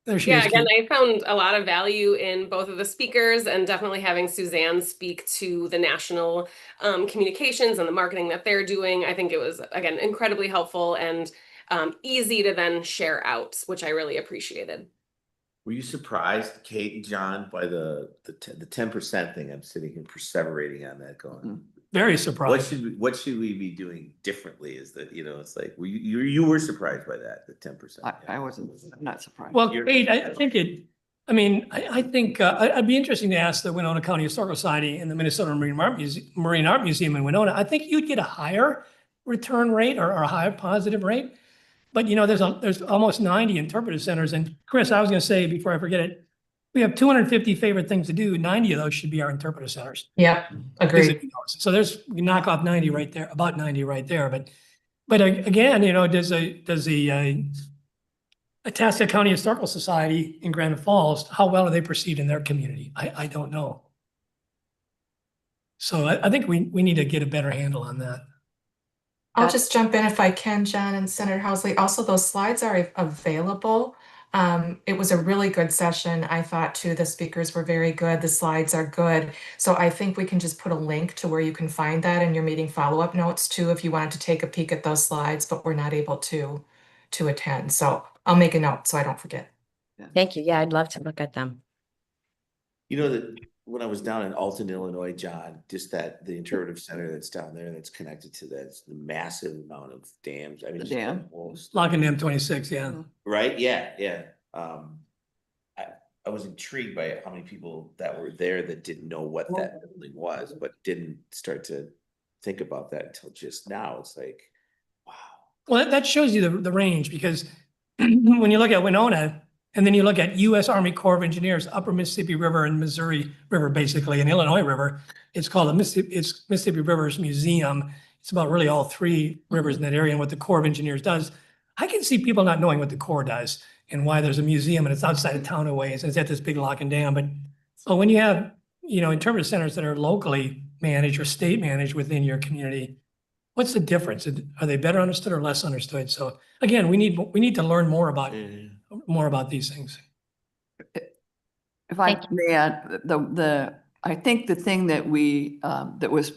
[SPEAKER 4] There she
[SPEAKER 9] Yeah,
[SPEAKER 4] is.
[SPEAKER 9] again,
[SPEAKER 4] Kate.
[SPEAKER 9] I found a lot of value in both of the speakers and definitely having Suzanne speak to the national communications and the marketing that they're doing. I think it was, again, incredibly helpful and easy to then share out, which I really appreciated.
[SPEAKER 8] Were you surprised, Kate and John, by the 10% thing? I'm sitting here perseverating on that going.
[SPEAKER 4] Very surprised.
[SPEAKER 8] What should we be doing differently? Is that, it's like, you were surprised by that, the 10%.
[SPEAKER 7] I wasn't, I'm not surprised.
[SPEAKER 4] Well, Kate, I think I think I'd be interesting to ask the Winona County Historical Society and the Minnesota Marine Art Museum in Winona. I think you'd get a higher return rate or a higher positive rate. But there's almost 90 interpretive centers. And Chris, I was going to say before I forget it, we have 250 favorite things to do. 90 of those should be our interpretive centers.
[SPEAKER 1] Yep, agreed.
[SPEAKER 4] So we knock off 90 right there, about 90 right there. But again, does the Itasca County Historical Society in Grand Falls, how well are they perceived in their community? I don't know. So I think we need to get a better handle on that.
[SPEAKER 1] I'll just jump in if I can, John and Senator Housley. Also, those slides are available. It was a really good session. I thought too, the speakers were very good. The slides are good. So I think we can just put a link to where you can find that in your meeting follow-up notes too, if you wanted to take a peek at those slides, but we're not able to attend. So I'll make a note so I don't forget.
[SPEAKER 2] Thank you. Yeah, I'd love to look at them.
[SPEAKER 8] That when I was down in Alton, Illinois, John, just the interpretive center that's down there that's connected to that, the massive amount of dams. I mean,
[SPEAKER 7] The dam.
[SPEAKER 4] Locking Dam 26, yeah.
[SPEAKER 8] Right? Yeah. I was intrigued by how many people that were there that didn't know what that building was, but didn't start to think about that until just now. It's like, wow.
[SPEAKER 4] Well, that shows you the range, because when you look at Winona and then you look at U.S. Army Corps of Engineers, Upper Mississippi River and Missouri River, basically, and Illinois River, it's called Mississippi Rivers Museum. It's about really all three rivers in that area and what the Corps of Engineers does. I can see people not knowing what the Corps does and why there's a museum and it's outside of town a ways and it's at this big lock and dam. But when you have, interpretive centers that are locally managed or state managed within your community, what's the difference? Are they better understood or less understood? So again, we need to learn more about these things.
[SPEAKER 7] If I may add, I think the thing that that was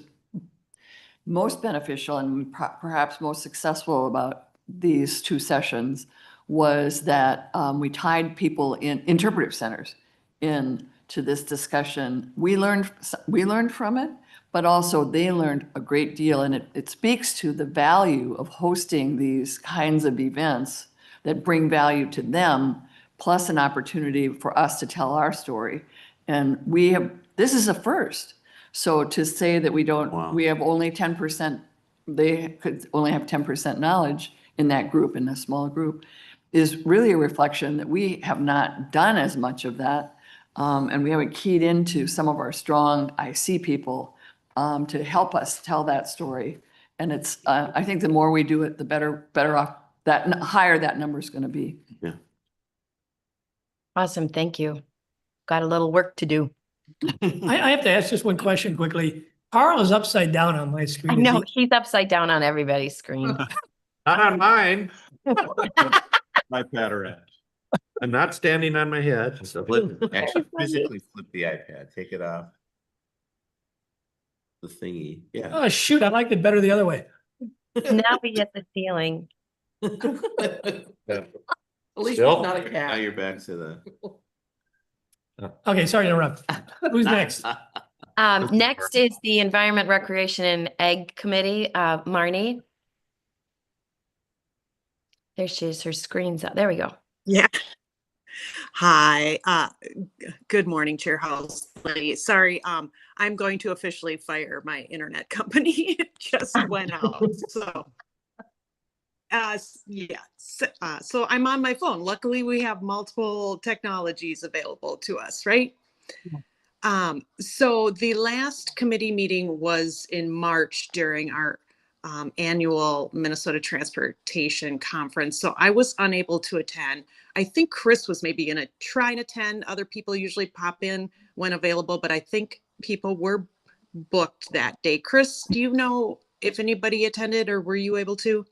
[SPEAKER 7] most beneficial and perhaps most successful about these two sessions was that we tied people in interpretive centers into this discussion. We learned from it, but also they learned a great deal, and it speaks to the value of hosting these kinds of events that bring value to them, plus an opportunity for us to tell our story. And this is a first. So to say that we have only 10%, they could only have 10% knowledge in that group, in a small group, is really a reflection that we have not done as much of that. And we haven't keyed into some of our strong IC people to help us tell that story. And it's, I think the more we do it, the better off, that higher that number is going to be.
[SPEAKER 8] Yeah.
[SPEAKER 2] Awesome. Thank you. Got a little work to do.
[SPEAKER 4] I have to ask just one question quickly. Carl is upside down on my screen.
[SPEAKER 2] I know he's upside down on everybody's screen.
[SPEAKER 5] Not on mine. My pattern. I'm not standing on my head. So
[SPEAKER 8] Actually, physically flip the iPad, take it off. The thingy, yeah.
[SPEAKER 4] Oh, shoot, I liked it better the other way.
[SPEAKER 2] Now we get the feeling.
[SPEAKER 3] At least
[SPEAKER 5] Still?
[SPEAKER 3] it's not a
[SPEAKER 8] Now
[SPEAKER 3] cat.
[SPEAKER 8] you're back to the.
[SPEAKER 4] Okay, sorry to interrupt. Who's next?
[SPEAKER 2] Next is the Environment, Recreation, and Ag Committee, Marnie. There she is, her screen's up. There we go.
[SPEAKER 10] Yeah. Hi. Good morning, Chair Housley. Sorry, I'm going to officially fire my internet company. It just went out. So, yeah. So I'm on my phone. Luckily, we have multiple technologies available to us, right? So the last committee meeting was in March during our annual Minnesota Transportation Conference. So I was unable to attend. I think Chris was maybe going to try and attend. Other people usually pop in when available, but I think people were booked that day. Chris, do you know if anybody attended or were you able to?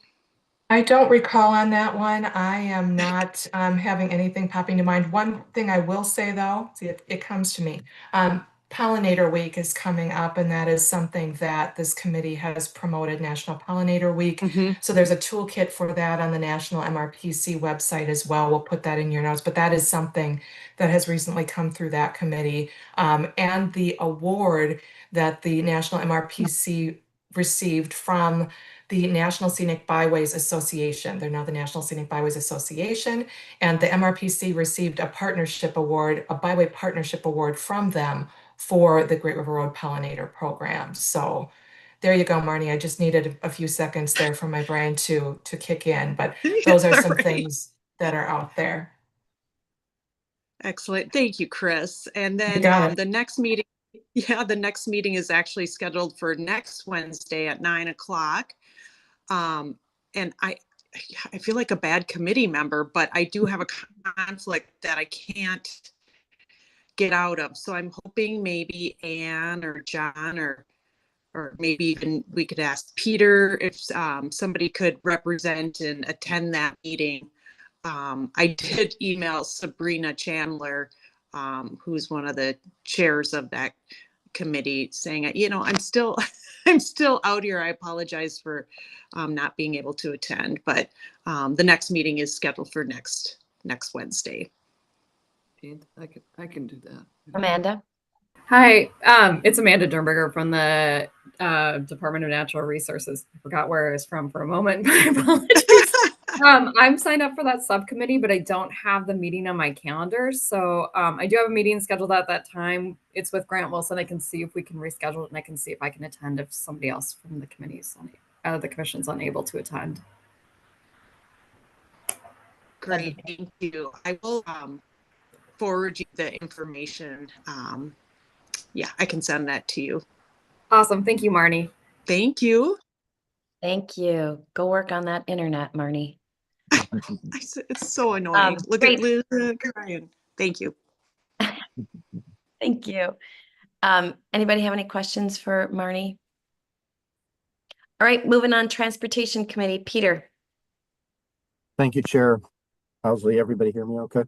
[SPEAKER 1] I don't recall on that one. I am not having anything popping to mind. One thing I will say though, see, it comes to me. Pollinator Week is coming up, and that is something that this committee has promoted, National Pollinator Week.
[SPEAKER 10] Mhm.
[SPEAKER 1] So there's a toolkit for that on the National MRPC website as well. We'll put that in your notes, but that is something that has recently come through that committee. And the award that the National MRPC received from the National Scenic Byways Association. They're now the National Scenic Byways Association, and the MRPC received a partnership award, a byway partnership award from them for the Great River Road Pollinator Program. So there you go, Marnie. I just needed a few seconds there for my brain to kick in, but those are some
[SPEAKER 10] Right.
[SPEAKER 1] things that are out there.
[SPEAKER 10] Excellent. Thank you, Chris. And
[SPEAKER 1] You
[SPEAKER 10] then
[SPEAKER 1] got it.
[SPEAKER 10] the next meeting, the next meeting is actually scheduled for next Wednesday at 9 o'clock. And I feel like a bad committee member, but I do have a conflict that I can't get out of. So I'm hoping maybe Anne or John or maybe even we could ask Peter if somebody could represent and attend that meeting. I did email Sabrina Chandler, who's one of the chairs of that committee, saying, I'm still, I'm still out here. I apologize for not being able to attend, but the next meeting is scheduled for next Wednesday.
[SPEAKER 7] I can do that.
[SPEAKER 2] Amanda?
[SPEAKER 11] Hi, it's Amanda Dernberger from the Department of Natural Resources. I forgot where I was from for a moment. My apologies. I'm signed up for that subcommittee, but I don't have the meeting on my calendar. So I do have a meeting scheduled at that time. It's with Grant Wilson. I can see if we can reschedule it, and I can see if I can attend if somebody else from the the commission's unable to attend.
[SPEAKER 10] Great, thank you. I will forward you the information. Yeah, I can send that to you.
[SPEAKER 11] Awesome. Thank you, Marnie.
[SPEAKER 10] Thank you.
[SPEAKER 2] Thank you. Go work on that internet, Marnie.
[SPEAKER 10] It's so annoying. Look
[SPEAKER 2] great.
[SPEAKER 10] at Liz crying. Thank you.
[SPEAKER 2] Thank you. Anybody have any questions for Marnie? All right, moving on, Transportation Committee, Peter.
[SPEAKER 12] Thank you, Chair. Howsley, everybody hear me okay?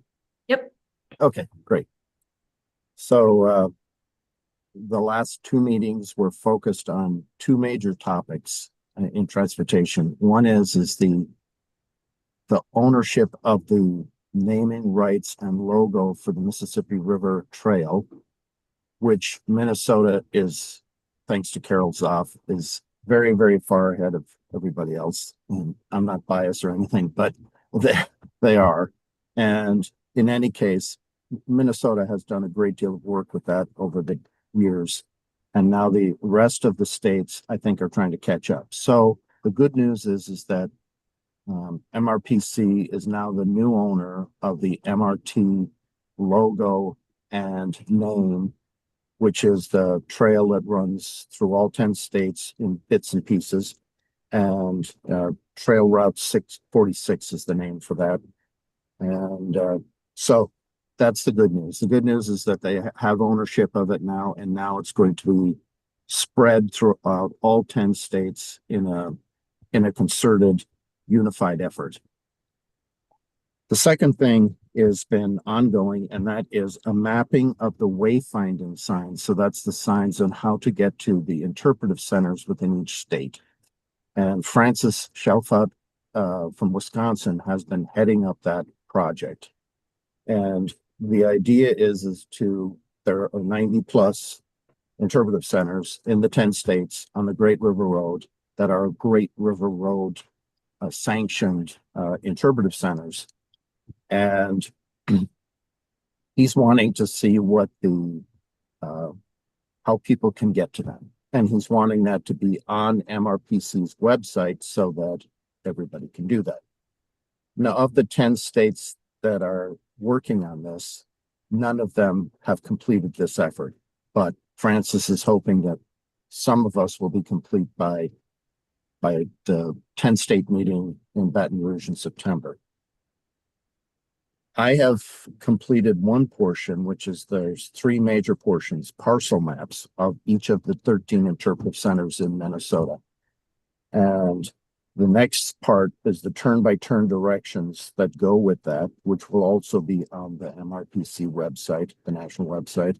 [SPEAKER 2] Yep.
[SPEAKER 12] Okay, great. So the last two meetings were focused on two major topics in transportation. One is the ownership of the naming rights and logo for the Mississippi River Trail, which Minnesota is, thanks to Carol Zoff, is very, very far ahead of everybody else. And I'm not biased or anything, but they are. And in any case, Minnesota has done a great deal of work with that over the years. And now the rest of the states, I think, are trying to catch up. So the good news is that MRPC is now the new owner of the MRT logo and name, which is the trail that runs through all 10 states in bits and pieces. And Trail Route 646 is the name for that. And so that's the good news. The good news is that they have ownership of it now, and now it's going to be spread throughout all 10 states in a concerted, unified effort. The second thing has been ongoing, and that is a mapping of the wayfinding signs. So that's the signs on how to get to the interpretive centers within each state. And Francis Schelfut from Wisconsin has been heading up that project. And the idea is there are 90 plus interpretive centers in the 10 states on the Great River Road that are Great River Road sanctioned interpretive centers. And he's wanting to see what how people can get to them. And he's wanting that to be on MRPC's website so that everybody can do that. Now, of the 10 states that are working on this, none of them have completed this effort. But Francis is hoping that some of us will be complete by the 10-state meeting in Baton Rouge in September. I have completed one portion, which is there's three major portions, parcel maps of each of the 13 interpretive centers in Minnesota. And The next part is the turn-by-turn directions that go with that, which will also be on the MRPC website, the national website.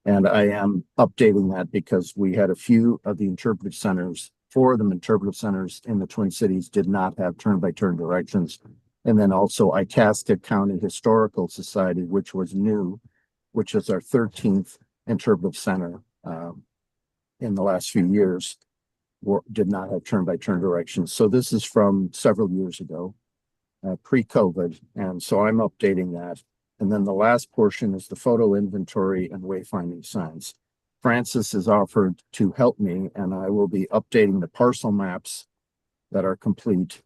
[SPEAKER 12] And I am updating that because we had a few of the interpretive centers, 4 of them interpretive centers in the Twin Cities did not have turn-by-turn directions. And then also Itasca County Historical Society, which was new, which is our 13th interpretive center in the last few years, did not have turn-by-turn directions. So this is from several years ago, pre-COVID. And so I'm updating that. And then the last portion is the photo inventory and wayfinding signs. Francis has offered to help me, and I will be updating the parcel maps that are complete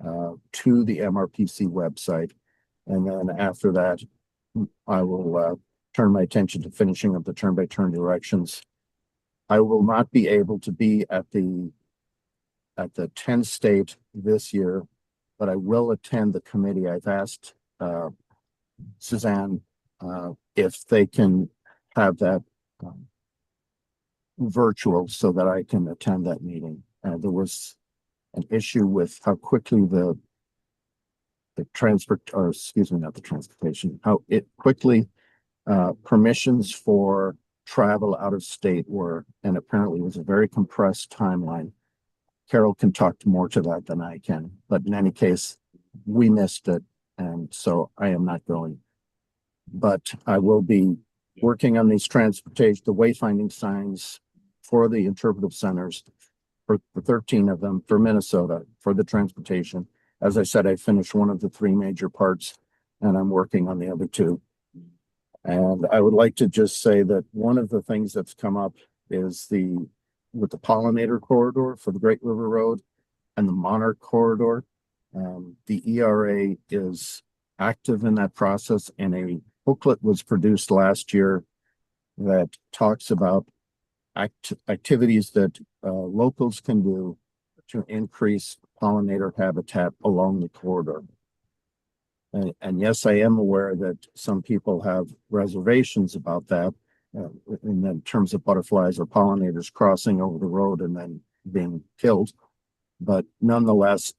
[SPEAKER 12] to the MRPC website. And then after that, I will turn my attention to finishing up the turn-by-turn directions. I will not be able to be at the 10 state this year, but I will attend the committee. I've asked Suzanne if they can have that virtual so that I can attend that meeting. There was an issue with how quickly the transportation, how it quickly permissions for travel out of state were, and apparently it was a very compressed timeline. Carol can talk more to that than I can, but in any case, we missed it, and so I am not going. But I will be working on these transportation, the wayfinding signs for the interpretive centers, for 13 of them for Minnesota, for the transportation. As I said, I finished one of the 3 major parts, and I'm working on the other 2. And I would like to just say that one of the things that's come up is with the pollinator corridor for the Great River Road and the Monarch corridor. The ERA is active in that process, and a booklet was produced last year that talks about activities that locals can do to increase pollinator habitat along the corridor. And yes, I am aware that some people have reservations about that in terms of butterflies or pollinators crossing over the road and then being killed. But nonetheless,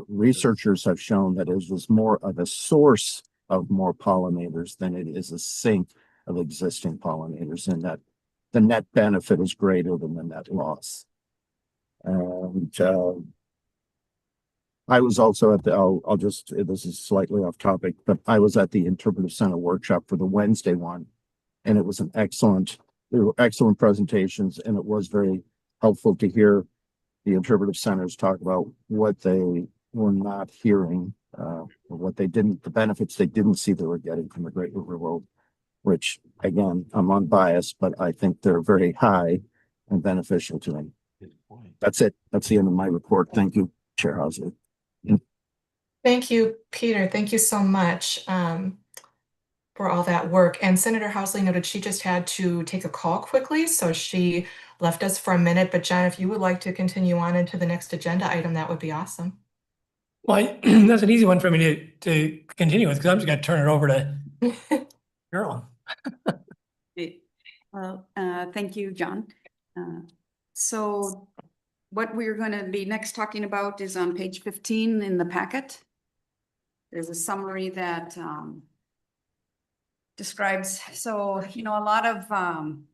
[SPEAKER 12] researchers have shown that it was more of a source of more pollinators than it is a sink of existing pollinators, and that the net benefit is greater than the net loss. And I was also at the, this is slightly off topic, but I was at the Interpretive Center workshop for the Wednesday one, and it was there were excellent presentations, and it was very helpful to hear the interpretive centers talk about what they were not hearing, or the benefits they didn't see they were getting from the Great River Road, which again, I'm unbiased, but I think they're very high and beneficial to me. That's it. That's the end of my report. Thank you, Chair Housley.
[SPEAKER 1] Thank you, Peter. Thank you so much for all that work. And Senator Housley noted she just had to take a call quickly, so she left us for a minute. But John, if you would like to continue on into the next agenda item, that would be awesome.
[SPEAKER 4] Well, that's an easy one for me to continue with, because I'm just going to turn it over to Carol.
[SPEAKER 13] Well, thank you, John. So what we're going to be next talking about is on page 15 in the packet. There's a summary that describes, so, a lot of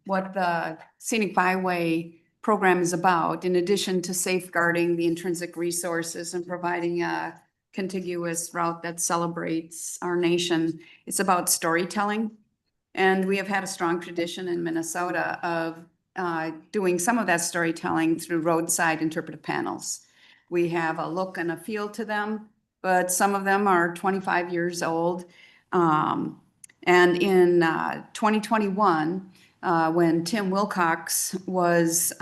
[SPEAKER 13] what the Scenic Byway program is about, in addition to safeguarding the intrinsic resources and providing a contiguous route that celebrates our nation, it's about storytelling. And we have had a strong tradition in Minnesota of doing some of that storytelling through roadside interpretive panels. We have a look and a feel to them, but some of them are 25 years old. And in 2021, when Tim Wilcox was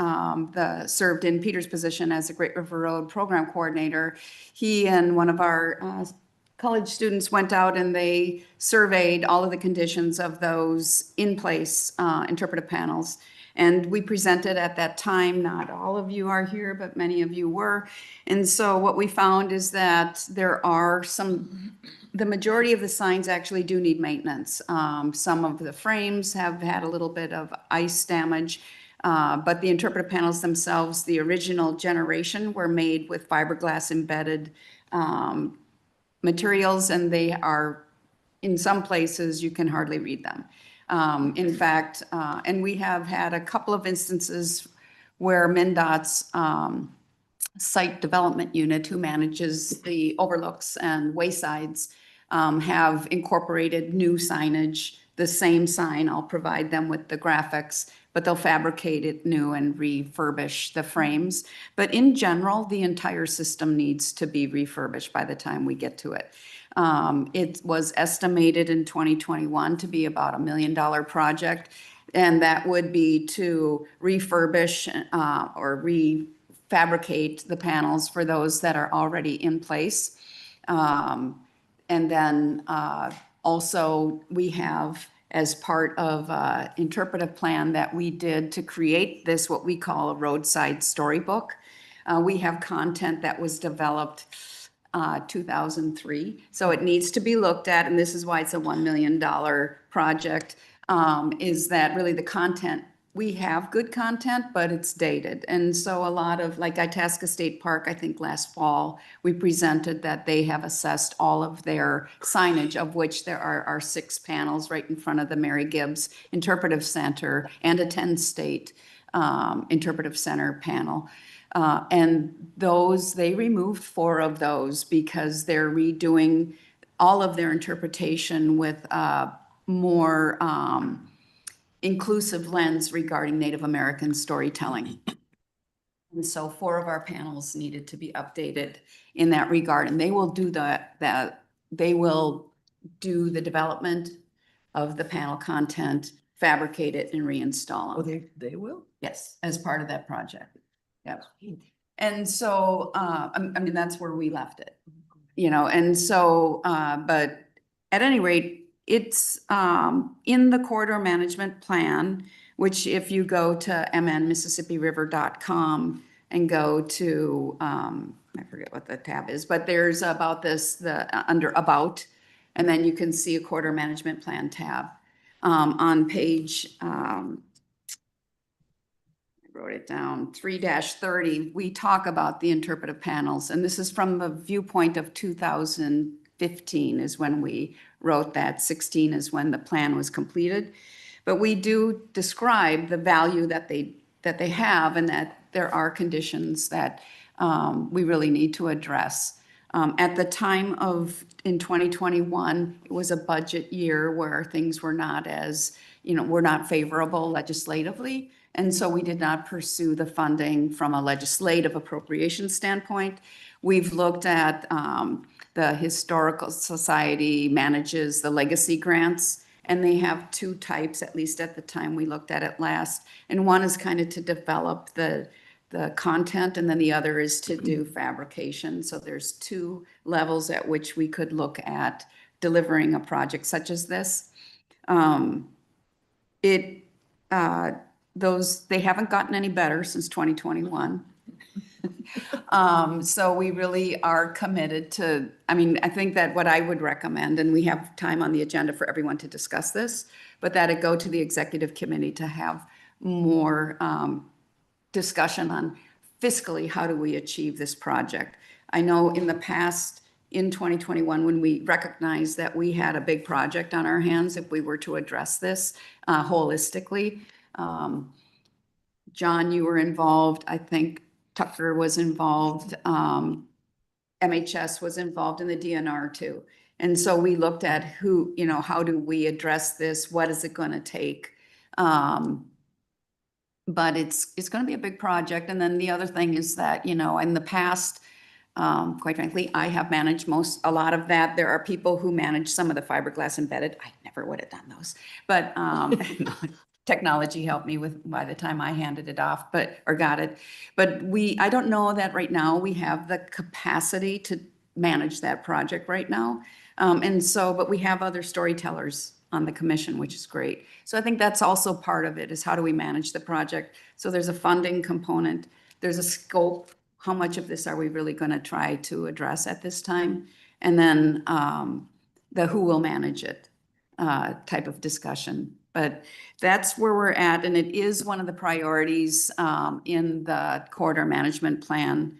[SPEAKER 13] served in Peter's position as the Great River Road Program Coordinator, he and one of our college students went out and they surveyed all of the conditions of those in-place interpretive panels. And we presented at that time, not all of you are here, but many of you were. And so what we found is that there are the majority of the signs actually do need maintenance. Some of the frames have had a little bit of ice damage. But the interpretive panels themselves, the original generation, were made with fiberglass embedded materials, and they are, in some places, you can hardly read them. In fact, and we have had a couple of instances where MnDOT's site development unit, who manages the overlooks and waysides, have incorporated new signage, the same sign. I'll provide them with the graphics, but they'll fabricate it new and refurbish the frames. But in general, the entire system needs to be refurbished by the time we get to it. It was estimated in 2021 to be about $1 million project, and that would be to refurbish or refabricate the panels for those that are already in place. And then also we have, as part of interpretive plan that we did to create this, what we call a roadside storybook. We have content that was developed 2003. So it needs to be looked at, and this is why it's a $1 million project, is that really the content, we have good content, but it's dated. And so a lot of, like Itasca State Park, I think last fall, we presented that they have assessed all of their signage, of which there are 6 panels right in front of the Mary Gibbs Interpretive Center and a 10-state Interpretive Center panel. And those, they removed 4 of those because they're redoing all of their interpretation with more inclusive lens regarding Native American storytelling. And so 4 of our panels needed to be updated in that regard, and they will do they will do the development of the panel content, fabricate it, and reinstall them.
[SPEAKER 3] Oh, they will?
[SPEAKER 13] Yes, as part of that project. Yep. And so, I mean, that's where we left it, you know, and so, but at any rate, it's in the corridor management plan, which if you go to mnmississippi-river.com and go to, I forget what the tab is, but there's about this, under about, and then you can see a corridor management plan tab. On page, I wrote it down, 3-30, we talk about the interpretive panels, and this is from the viewpoint of 2015 is when we wrote that, 16 is when the plan was completed. But we do describe the value that they have, and that there are conditions that we really need to address. At the time of, in 2021, it was a budget year where things were not as, you know, were not favorable legislatively. And so we did not pursue the funding from a legislative appropriation standpoint. We've looked at the Historical Society manages the legacy grants, and they have 2 types, at least at the time we looked at it last. And one is kind of to develop the content, and then the other is to do fabrication. So there's 2 levels at which we could look at delivering a project such as this. They haven't gotten any better since 2021. So we really are committed to, I mean, I think that what I would recommend, and we have time on the agenda for everyone to discuss this, but that it go to the executive committee to have more discussion on fiscally, how do we achieve this project? I know in the past, in 2021, when we recognized that we had a big project on our hands, if we were to address this holistically, John, you were involved, I think Tucker was involved, MHS was involved in the DNR too. And so we looked at who, you know, how do we address this? What is it going to take? But it's going to be a big project. And then the other thing is that, you know, in the past, quite frankly, I have managed a lot of that. There are people who manage some of the fiberglass embedded. I never would have done those, but technology helped me with by the time I handed it off, or got it. But I don't know that right now we have the capacity to manage that project right now. And so, but we have other storytellers on the commission, which is great. So I think that's also part of it, is how do we manage the project? So there's a funding component, there's a scope, how much of this are we really going to try to address at this time? And then the who will manage it type of discussion. But that's where we're at, and it is one of the priorities in the corridor management plan.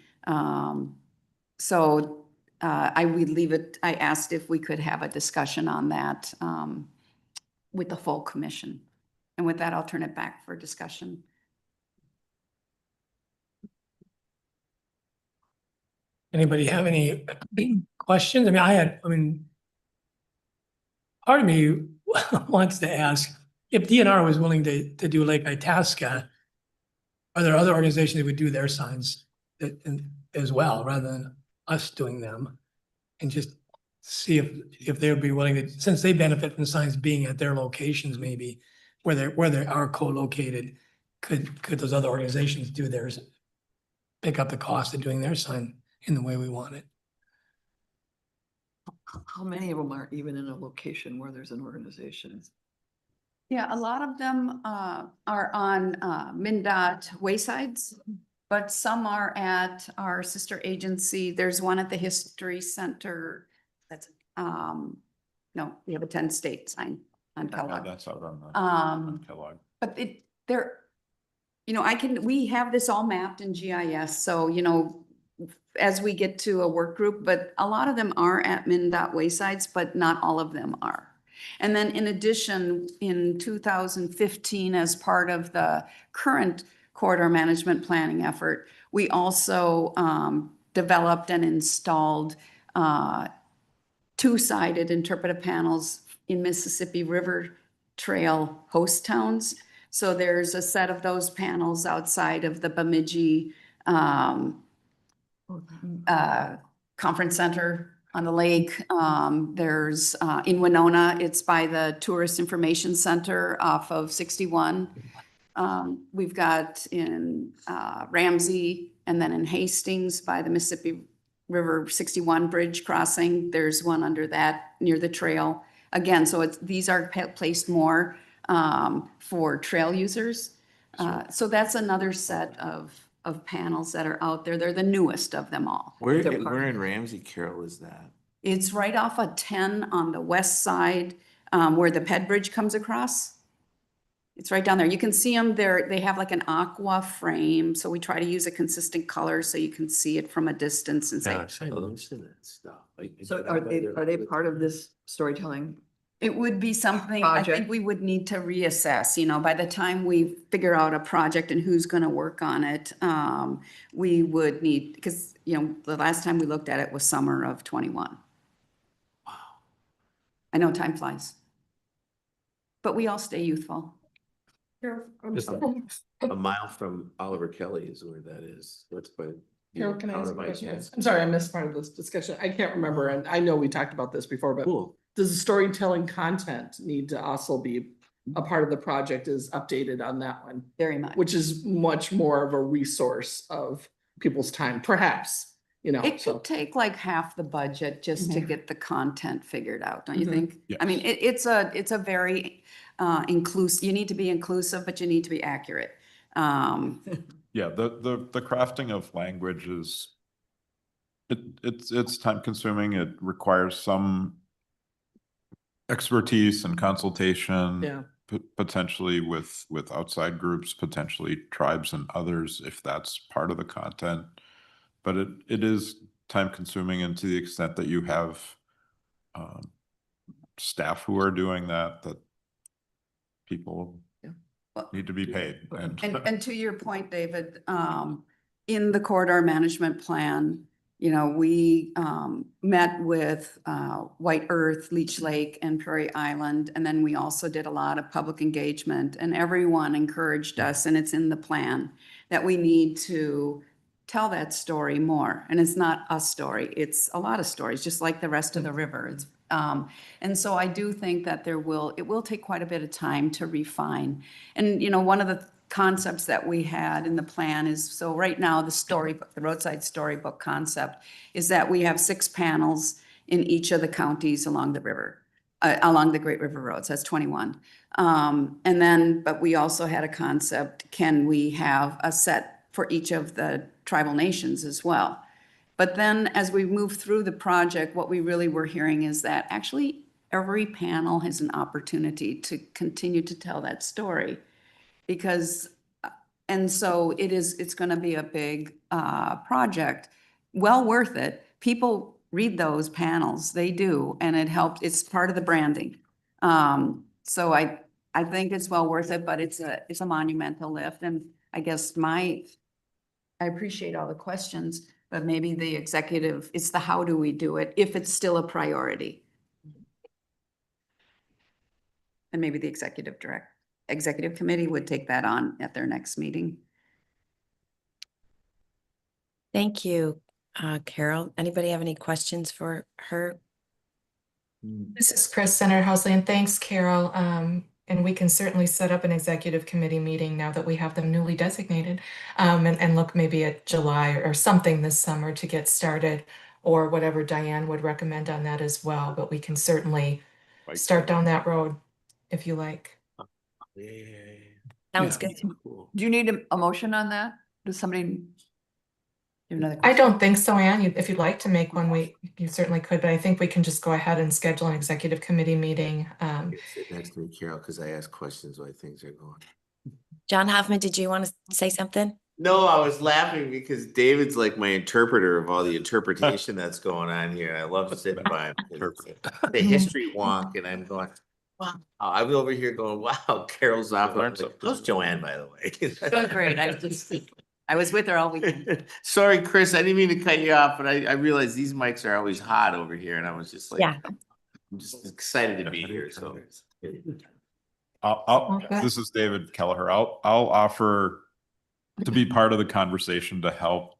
[SPEAKER 13] So I would leave it, I asked if we could have a discussion on that with the full commission. And with that, I'll turn it back for discussion.
[SPEAKER 4] Anybody have any questions? I mean, part of me wants to ask, if DNR was willing to do Lake Itasca, are there other organizations that would do their signs as well, rather than us doing them? And just see if they would be willing to, since they benefit from signs being at their locations, maybe where they are co-located, could those other organizations do theirs, pick up the cost of doing their sign in the way we want it?
[SPEAKER 7] How many of them are even in a location where there's an organization?
[SPEAKER 13] Yeah, a lot of them are on MnDOT waysides, but some are at our sister agency. There's one at the History Center. That's, no, we have a 10 state sign on Kellogg.
[SPEAKER 6] That's out on Kellogg.
[SPEAKER 13] But they're, we have this all mapped in GIS. So, as we get to a work group, but a lot of them are at MnDOT waysides, but not all of them are. And then in addition, in 2015, as part of the current corridor management planning effort, we also developed and installed two-sided interpretive panels in Mississippi River Trail host towns. So there's a set of those panels outside of the Bemidji Conference Center on the lake. There's in Winona, it's by the Tourist Information Center off of 61. We've got in Ramsey, and then in Hastings by the Mississippi River 61 bridge crossing. There's one under that near the trail. Again, so these are placed more for trail users. So that's another set of panels that are out there. They're the newest of them all.
[SPEAKER 8] Where in Ramsey, Carol, is that?
[SPEAKER 13] It's right off of 10 on the west side where the Ped Bridge comes across. It's right down there. You can see them there. They have like an aqua frame. So we try to use a consistent color so you can see it from a distance and say.
[SPEAKER 7] So are they part of this storytelling?
[SPEAKER 13] It would be something I think we would need to reassess, by the time we figure out a project and who's going to work on it, we would need, because, the last time we looked at it was summer of 21. Wow. I know time flies. But we all stay youthful.
[SPEAKER 8] Just a mile from Oliver Kelly is where that is. That's by.
[SPEAKER 3] Carol, can I ask a question? I'm sorry, I missed part of this discussion. I can't remember, and I know we talked about this before, but does the storytelling content need to also be a part of the project is updated on that one?
[SPEAKER 13] Very much.
[SPEAKER 3] Which is much more of a resource of people's time, perhaps,
[SPEAKER 13] It could take like half the budget just to get the content figured out, don't you think?
[SPEAKER 6] Yes.
[SPEAKER 13] I mean, it's a very inclusive, you need to be inclusive, but you need to be accurate.
[SPEAKER 6] Yeah, the crafting of language is, it's time consuming. It requires some expertise and consultation.
[SPEAKER 3] Yeah.
[SPEAKER 6] Potentially with outside groups, potentially tribes and others, if that's part of the content. But it is time consuming, and to the extent that you have staff who are doing that people need to be paid.
[SPEAKER 13] And to your point, David, in the corridor management plan, we met with White Earth, Leech Lake, and Prairie Island, and then we also did a lot of public engagement, and everyone encouraged us, and it's in the plan, that we need to tell that story more. And it's not a story, it's a lot of stories, just like the rest of the river. It's and so I do think that it will take quite a bit of time to refine. And, one of the concepts that we had in the plan is, so right now, the roadside storybook concept is that we have 6 panels in each of the counties along the river, along the Great River Roads, that's 21. But we also had a concept, can we have a set for each of the tribal nations as well? But then as we move through the project, what we really were hearing is that actually every panel has an opportunity to continue to tell that story. Because, and so it's gonna be a big project, well worth it. People read those panels, they do, and it helps, it's part of the branding. So I think it's well worth it, but it's a monumental lift, and I guess I appreciate all the questions, but maybe the executive, it's the how do we do it, if it's still a priority. And maybe the executive committee would take that on at their next meeting.
[SPEAKER 2] Thank you, Carol. Anybody have any questions for her?
[SPEAKER 1] This is Chris, Senator Housley, and thanks, Carol. And we can certainly set up an executive committee meeting now that we have them newly designated, and look maybe at July or something this summer to get started, or whatever Diane would recommend on that as well. But we can certainly start down that road if you like.
[SPEAKER 2] Sounds good.
[SPEAKER 7] Do you need a motion on that? Does somebody? Another
[SPEAKER 1] I
[SPEAKER 7] question?
[SPEAKER 1] don't think so, Ann. If you'd like to make one, you certainly could, but I think we can just go ahead and schedule an executive committee meeting.
[SPEAKER 8] Sit next to me, Carol, because I ask questions while things are going.
[SPEAKER 2] John Hoffman, did you want to say something?
[SPEAKER 8] No, I was laughing because David's like my interpreter of all the interpretation that's going on here. I love sitting by him. The history wonk, and I'm going, wow. I'm over here going, wow, Carol's off. How's Joanne, by the way?
[SPEAKER 13] Doing great. I was with her all weekend.
[SPEAKER 8] Sorry, Chris, I didn't mean to cut you off, but I realized these mics are always hot over here, and I was just like,
[SPEAKER 2] Yeah.
[SPEAKER 8] I'm just excited to be here, so.
[SPEAKER 6] This is David Kelleher. I'll offer to be part of the conversation to help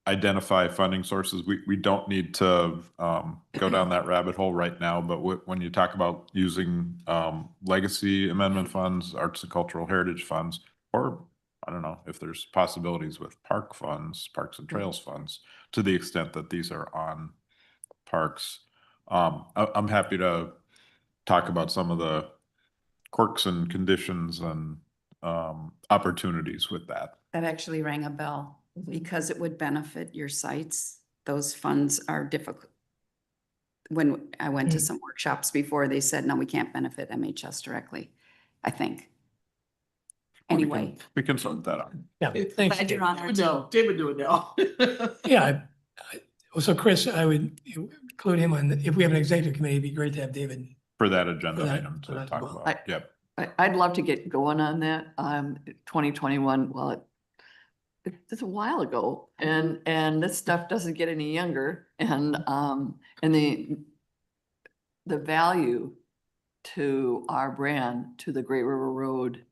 [SPEAKER 6] identify funding sources. We don't need to go down that rabbit hole right now, but when you talk about using legacy amendment funds, arts and cultural heritage funds, or I don't know if there's possibilities with park funds, parks and trails funds, to the extent that these are on parks. I'm happy to talk about some of the quirks and conditions and opportunities with that.
[SPEAKER 13] That actually rang a bell because it would benefit your sites. Those funds are difficult. When I went to some workshops before, they said, no, we can't benefit MHS directly, I think. Anyway.
[SPEAKER 6] We can sort that out.
[SPEAKER 4] Yeah, thanks.
[SPEAKER 13] Glad you're on our team.
[SPEAKER 3] No, David do it now.
[SPEAKER 4] Yeah. So Chris, I would include him on, if we have an executive committee, it'd be great to have David.
[SPEAKER 6] For that agenda
[SPEAKER 4] For that-
[SPEAKER 6] item
[SPEAKER 4] for
[SPEAKER 6] to
[SPEAKER 4] that
[SPEAKER 6] talk
[SPEAKER 4] as well.
[SPEAKER 6] about. Yep.
[SPEAKER 7] I'd love to get going on that. 2021, well, it's a while ago, and this stuff doesn't get any younger, and the value to our brand, to the Great River Road,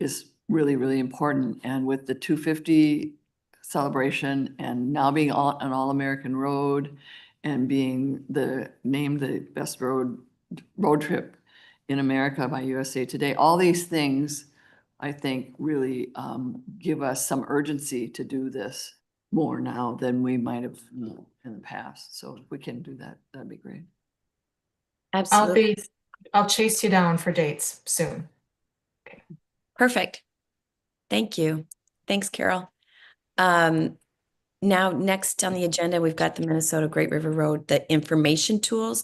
[SPEAKER 7] is really, really important. And with the 250 celebration, and now being an all-American road, and being named the best road trip in America by USA Today, all these things, I think, really give us some urgency to do this more now than we might have in the past. So if we can do that, that'd be great.
[SPEAKER 2] Absolutely.
[SPEAKER 1] I'll chase you down for dates soon.
[SPEAKER 2] Perfect. Thank you. Thanks, Carol. Now, next on the agenda, we've got the Minnesota Great River Road, the information tools.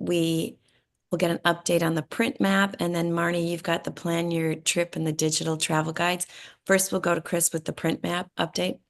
[SPEAKER 2] We will get an update on the print map, and then Marnie, you've got the plan your trip and the digital travel guides. First, we'll go to Chris with the print map update.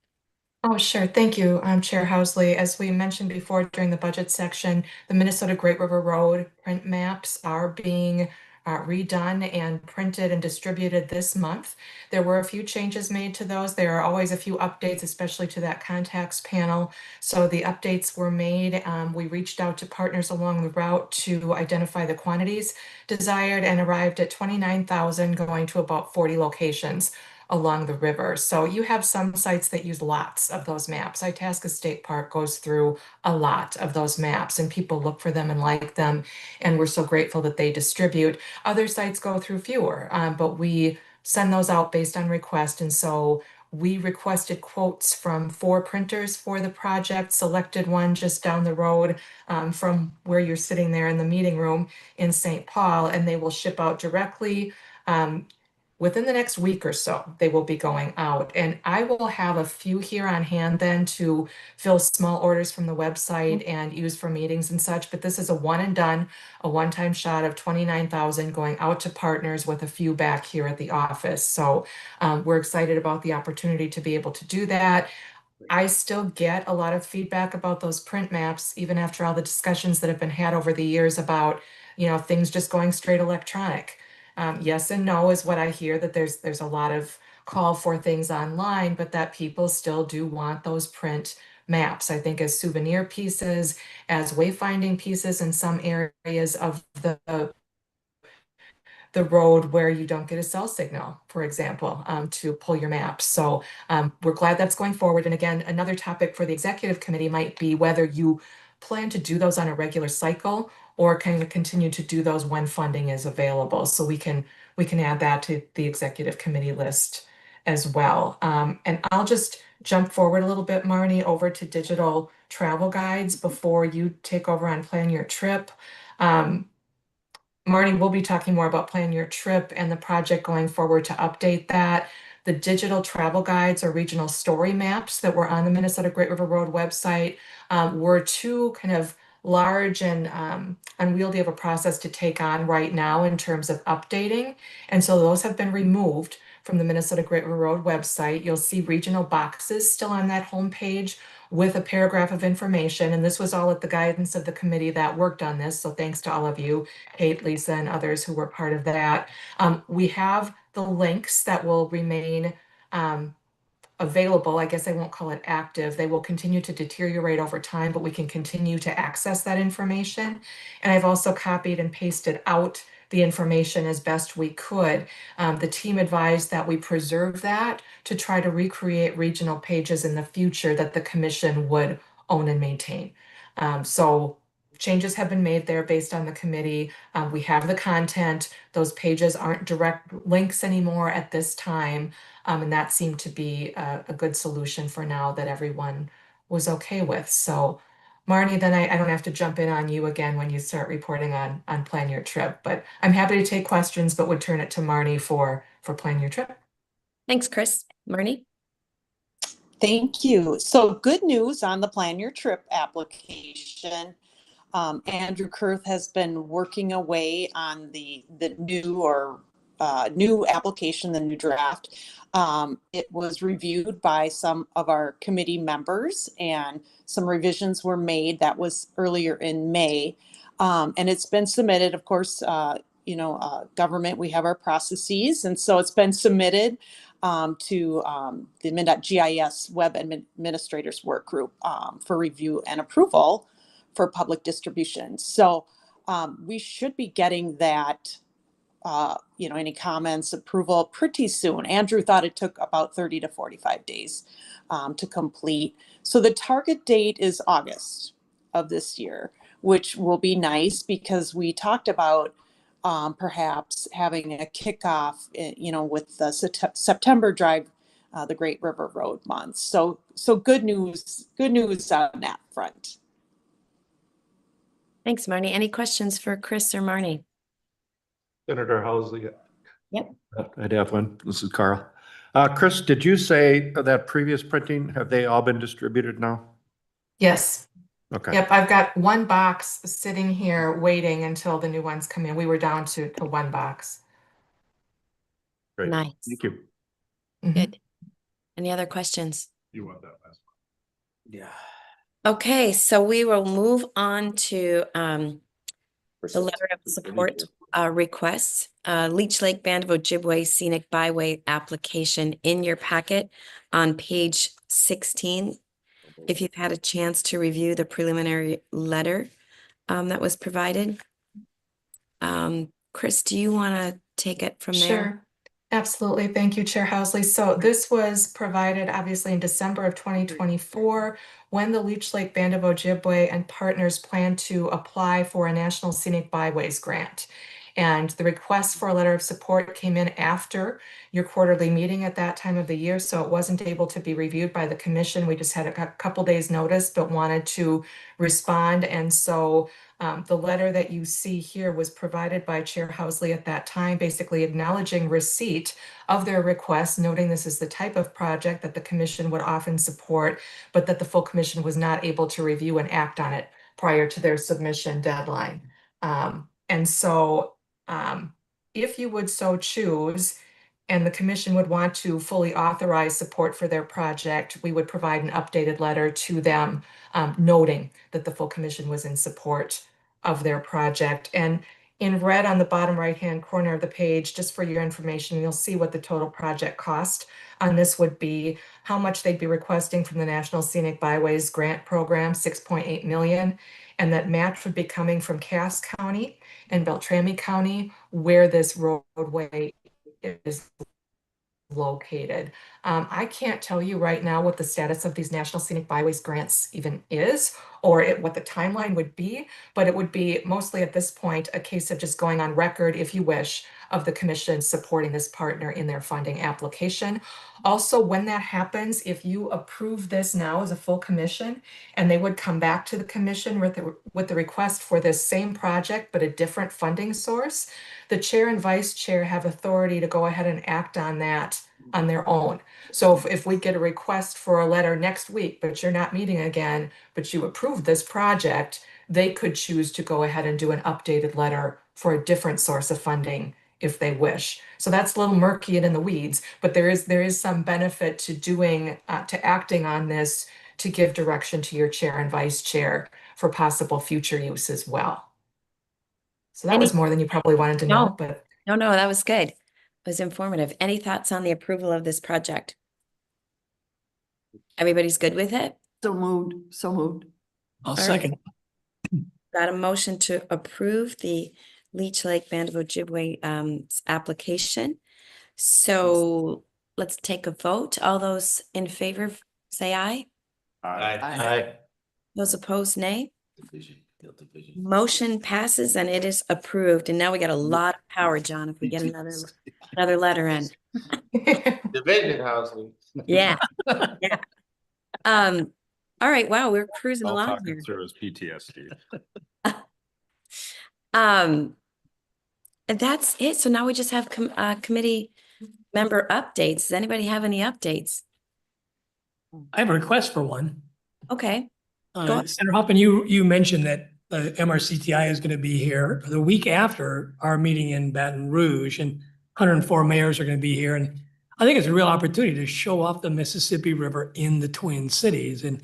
[SPEAKER 1] Oh, sure. Thank you, Chair Housley. As we mentioned before during the budget section, the Minnesota Great River Road print maps are being redone and printed and distributed this month. There were a few changes made to those. There are always a few updates, especially to that contacts panel. So the updates were made. We reached out to partners along the route to identify the quantities desired and arrived at 29,000, going to about 40 locations along the river. So you have some sites that use lots of those maps. Itasca State Park goes through a lot of those maps, and people look for them and like them, and we're so grateful that they distribute. Other sites go through fewer, but we send those out based on request, and so we requested quotes from 4 printers for the project, selected one just down the road from where you're sitting there in the meeting room in St. Paul, and they will ship out directly within the next week or so, they will be going out. And I will have a few here on hand then to fill small orders from the website and use for meetings and such. But this is a one and done, a one-time shot of 29,000 going out to partners with a few back here at the office. So we're excited about the opportunity to be able to do that. I still get a lot of feedback about those print maps, even after all the discussions that have been had over the years about, things just going straight electronic. Yes and no is what I hear, that there's a lot of call for things online, but that people still do want those print maps. I think as souvenir pieces, as wayfinding pieces in some areas of the road where you don't get a cell signal, for example, to pull your maps. So we're glad that's going forward. And again, another topic for the executive committee might be whether you plan to do those on a regular cycle or kind of continue to do those when funding is available. So we can add that to the executive committee list as well. And I'll just jump forward a little bit, Marnie, over to digital travel guides before you take over on Plan Your Trip. Marnie, we'll be talking more about Plan Your Trip and the project going forward to update that. The digital travel guides or regional story maps that were on the Minnesota Great River Road website were too kind of large and unwieldy of a process to take on right now in terms of updating. And so those have been removed from the Minnesota Great River Road website. You'll see regional boxes still on that homepage with a paragraph of information. And this was all at the guidance of the committee that worked on this. So thanks to all of you, Kate, Lisa, and others who were part of that. We have the links that will remain available. I guess I won't call it active. They will continue to deteriorate over time, but we can continue to access that information. And I've also copied and pasted out the information as best we could. The team advised that we preserve that to try to recreate regional pages in the future that the commission would own and maintain. So changes have been made there based on the committee. We have the content. Those pages aren't direct links anymore at this time. And that seemed to be a good solution for now that everyone was okay with. So Marnie, then I don't have to jump in on you again when you start reporting on Plan Your Trip, but I'm happy to take questions, but would turn it to Marnie for Plan Your Trip.
[SPEAKER 2] Thanks, Chris. Marnie?
[SPEAKER 10] Thank you. So good news on the Plan Your Trip application. Andrew Kurth has been working away on the new application, the new draft. It was reviewed by some of our committee members and some revisions were made. That was earlier in May. And it's been submitted, of course, government, we have our processes. And so it's been submitted to the MN.GIS Web Administrators Work Group for review and approval for public distribution. So we should be getting that, any comments, approval pretty soon. Andrew thought it took about 30 to 45 days to complete. So the target date is August of this year, which will be nice because we talked about perhaps having a kickoff, with the September Drive, the Great River Road month. So good news on that front.
[SPEAKER 2] Thanks, Marnie. Any questions for Chris or Marnie?
[SPEAKER 5] Senator Housley.
[SPEAKER 2] Yep.
[SPEAKER 5] I'd have one. This is Carl. Chris, did you say that previous printing, have they all been distributed now?
[SPEAKER 1] Yes.
[SPEAKER 5] Okay.
[SPEAKER 1] Yep, I've got one box sitting here waiting until the new ones come in. We were down to one box.
[SPEAKER 5] Great.
[SPEAKER 2] Nice.
[SPEAKER 5] Thank you.
[SPEAKER 2] Good. Any other questions?
[SPEAKER 6] You want that last one?
[SPEAKER 12] Yeah.
[SPEAKER 2] Okay, so we will move on to the letter of support requests. Leech Lake Band of Ojibwe Scenic Byway application in your packet on page 16. If you've had a chance to review the preliminary letter that was provided. Chris, do you want to take it from there?
[SPEAKER 1] Sure. Absolutely. Thank you, Chair Housley. So this was provided obviously in December of 2024 when the Leech Lake Band of Ojibwe and partners plan to apply for a National Scenic Byways grant. And the request for a letter of support came in after your quarterly meeting at that time of the year, so it wasn't able to be reviewed by the commission. We just had a couple days notice, but wanted to respond. And so the letter that you see here was provided by Chair Housley at that time, basically acknowledging receipt of their request, noting this is the type of project that the commission would often support, but that the full commission was not able to review and act on it prior to their submission deadline. And so if you would so choose, and the commission would want to fully authorize support for their project, we would provide an updated letter to them noting that the full commission was in support of their project. And in red on the bottom right-hand corner of the page, just for your information, you'll see what the total project cost on this would be, how much they'd be requesting from the National Scenic Byways Grant Program, 6.8 million, and that match would be coming from Cass County and Beltrami County, where this roadway is located. I can't tell you right now what the status of these National Scenic Byways grants even is, or what the timeline would be, but it would be mostly at this point a case of just going on record, if you wish, of the commission supporting this partner in their funding application. Also, when that happens, if you approve this now as a full commission, and they would come back to the commission with the request for this same project, but a different funding source, the chair and vice chair have authority to go ahead and act on that on their own. So if we get a request for a letter next week, but you're not meeting again, but you approve this project, they could choose to go ahead and do an updated letter for a different source of funding if they wish. So that's a little murky and in the weeds, but there is some benefit to doing, to acting on this to give direction to your chair and vice chair for possible future use as well. So that was more than you probably wanted to know, but.
[SPEAKER 2] No, that was good. It was informative. Any thoughts on the approval of this project? Everybody's good with it?
[SPEAKER 7] So moved, so moved.
[SPEAKER 4] I'll
[SPEAKER 2] All right.
[SPEAKER 4] second.
[SPEAKER 2] Got a motion to approve the Leech Lake Band of Ojibwe application. So let's take a vote. All those in favor, say aye.
[SPEAKER 8] Aye.
[SPEAKER 2] Those opposed, nay.
[SPEAKER 8] Division, field division.
[SPEAKER 2] Motion passes and it is approved. And now we got a lot of power, John, if we get another letter in.
[SPEAKER 8] Division housing.
[SPEAKER 2] Yeah. Yeah. All right. Wow, we're cruising
[SPEAKER 6] All
[SPEAKER 2] along
[SPEAKER 6] talking
[SPEAKER 2] here.
[SPEAKER 6] through his PTSD.
[SPEAKER 2] And that's it. So now we just have committee member updates. Does anybody have any updates?
[SPEAKER 4] I have a request for one.
[SPEAKER 2] Okay. Go ahead.
[SPEAKER 4] Senator Hoffman, you mentioned that the MRCTI is going to be here the week after our meeting in Baton Rouge, and 104 mayors are going to be here. And I think it's a real opportunity to show off the Mississippi River in the Twin Cities. And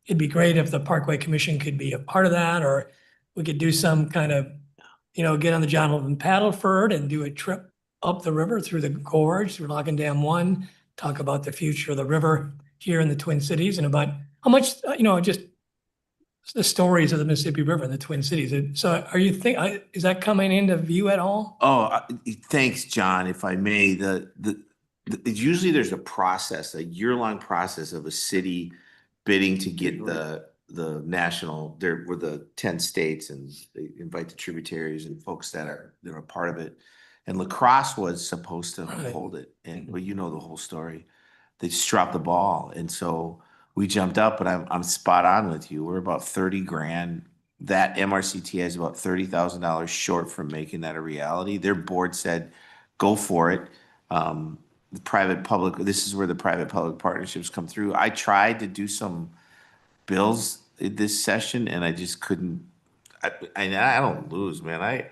[SPEAKER 4] it'd be great if the Parkway Commission could be a part of that, or we could do some kind of, get on the John Holden Paddleford and do a trip up the river through the gorge, through Lock and Dam 1, talk about the future of the river here in the Twin Cities and about how much, just the stories of the Mississippi River in the Twin Cities. So is that coming into view at all?
[SPEAKER 8] Oh, thanks, John. If I may, usually there's a process, a year-long process of a city bidding to get the national. There were the 10 states, and they invite the tributaries and folks that are part of it. And La Crosse was supposed to hold it, and well, the whole story. They just dropped the ball, and so we jumped up. But I'm spot on with you. We're about 30 grand. That MRCTA is about $30,000 short from making that a reality. Their board said, "Go for it." The private-public. This is where the private-public partnerships come through. I tried to do some bills this session, and I just couldn't. I don't lose, man.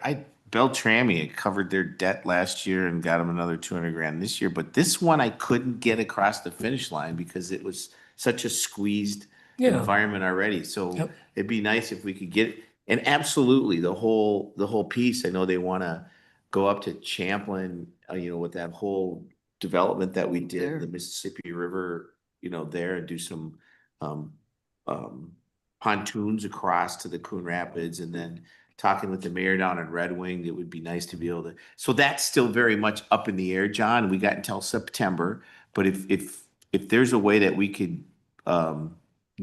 [SPEAKER 8] Beltrami covered their debt last year and got them another 200 grand this year. But this one I couldn't get across the finish line because it was such a squeezed environment already. So it'd be nice if we could get, and absolutely the whole piece. I know they want to go up to Champlin, with that whole development that we did, the Mississippi River, there, and do some pontoons across to the Coon Rapids, and then talking with the mayor down in Red Wing, it would be nice to be able to. So that's still very much up in the air, John. We got until September, but if there's a way that we could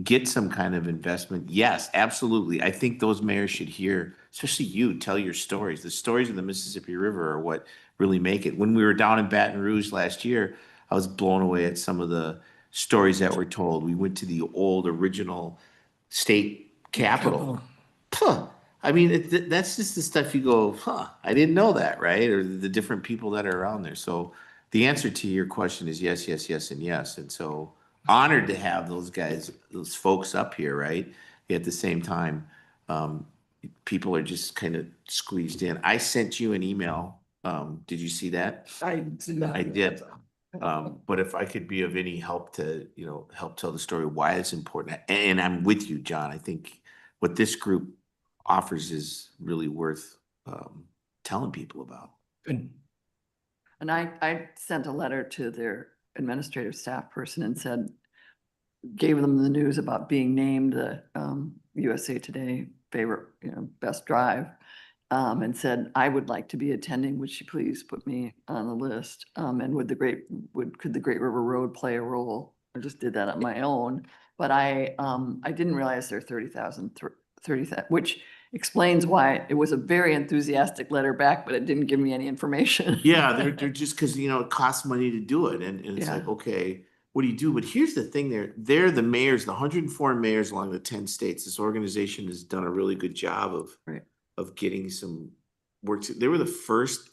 [SPEAKER 8] get some kind of investment. Yes, absolutely. I think those mayors should hear, especially you, tell your stories. The stories of the Mississippi River are what really make it. When we were down in Baton Rouge last year, I was blown away at some of the stories that were told. We went to the old original state capitol. Huh. I mean, that's just the stuff you go, huh, I didn't know that, right? Or the different people that are around there. So the answer to your question is yes, yes, yes, and yes. And so honored to have those guys, those folks up here, right? At the same time, people are just kind of squeezed in. I sent you an email. Did you see that?
[SPEAKER 3] I did not.
[SPEAKER 8] I did. But if I could be of any help to, help tell the story why it's important, and I'm with you, John. I think what this group offers is really worth telling people about.
[SPEAKER 4] Good.
[SPEAKER 7] And I sent a letter to their administrative staff person and said, gave them the news about being named the USA Today favorite, best drive. And said, I would like to be attending. Would she please put me on the list? And could the Great River Road play a role? I just did that on my own, but I didn't realize there are 30,000, which explains why it was a very enthusiastic letter back, but it didn't give me any information.
[SPEAKER 8] Yeah, they're just because, it costs money to do it. And it's
[SPEAKER 7] Yeah.
[SPEAKER 8] like, okay, what do you do? But here's the thing, they're the mayors, the 104 mayors along the 10 states. This organization has done a really good job of getting some work. They were the first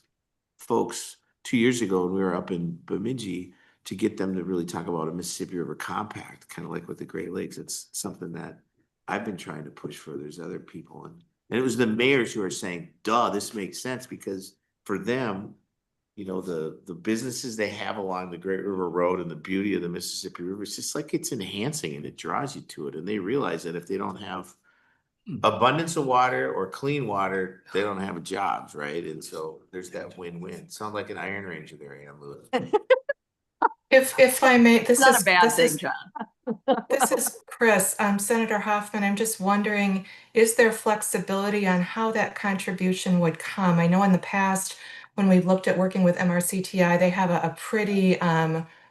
[SPEAKER 8] folks 2 years ago when we were up in Bemidji to get them to really talk about a Mississippi River Compact, kind of like with the Great Lakes. It's something that I've been trying to push for. There's other people. And it was the mayors who are saying, duh, this makes sense, because for them, the businesses they have along the Great River Road and the beauty of the Mississippi River, it's just like it's enhancing and it draws you to it. And they realize that if they don't have abundance of water or clean water, they don't have jobs, right? And so there's that win-win. Sound like an Iron Ranger there, Ann Lewis.
[SPEAKER 1] If I may,
[SPEAKER 7] It's not a bad thing, John.
[SPEAKER 1] This is Chris, Senator Hoffman. I'm just wondering, is there flexibility on how that contribution would come? I know in the past, when we've looked at working with MRCTI, they have a pretty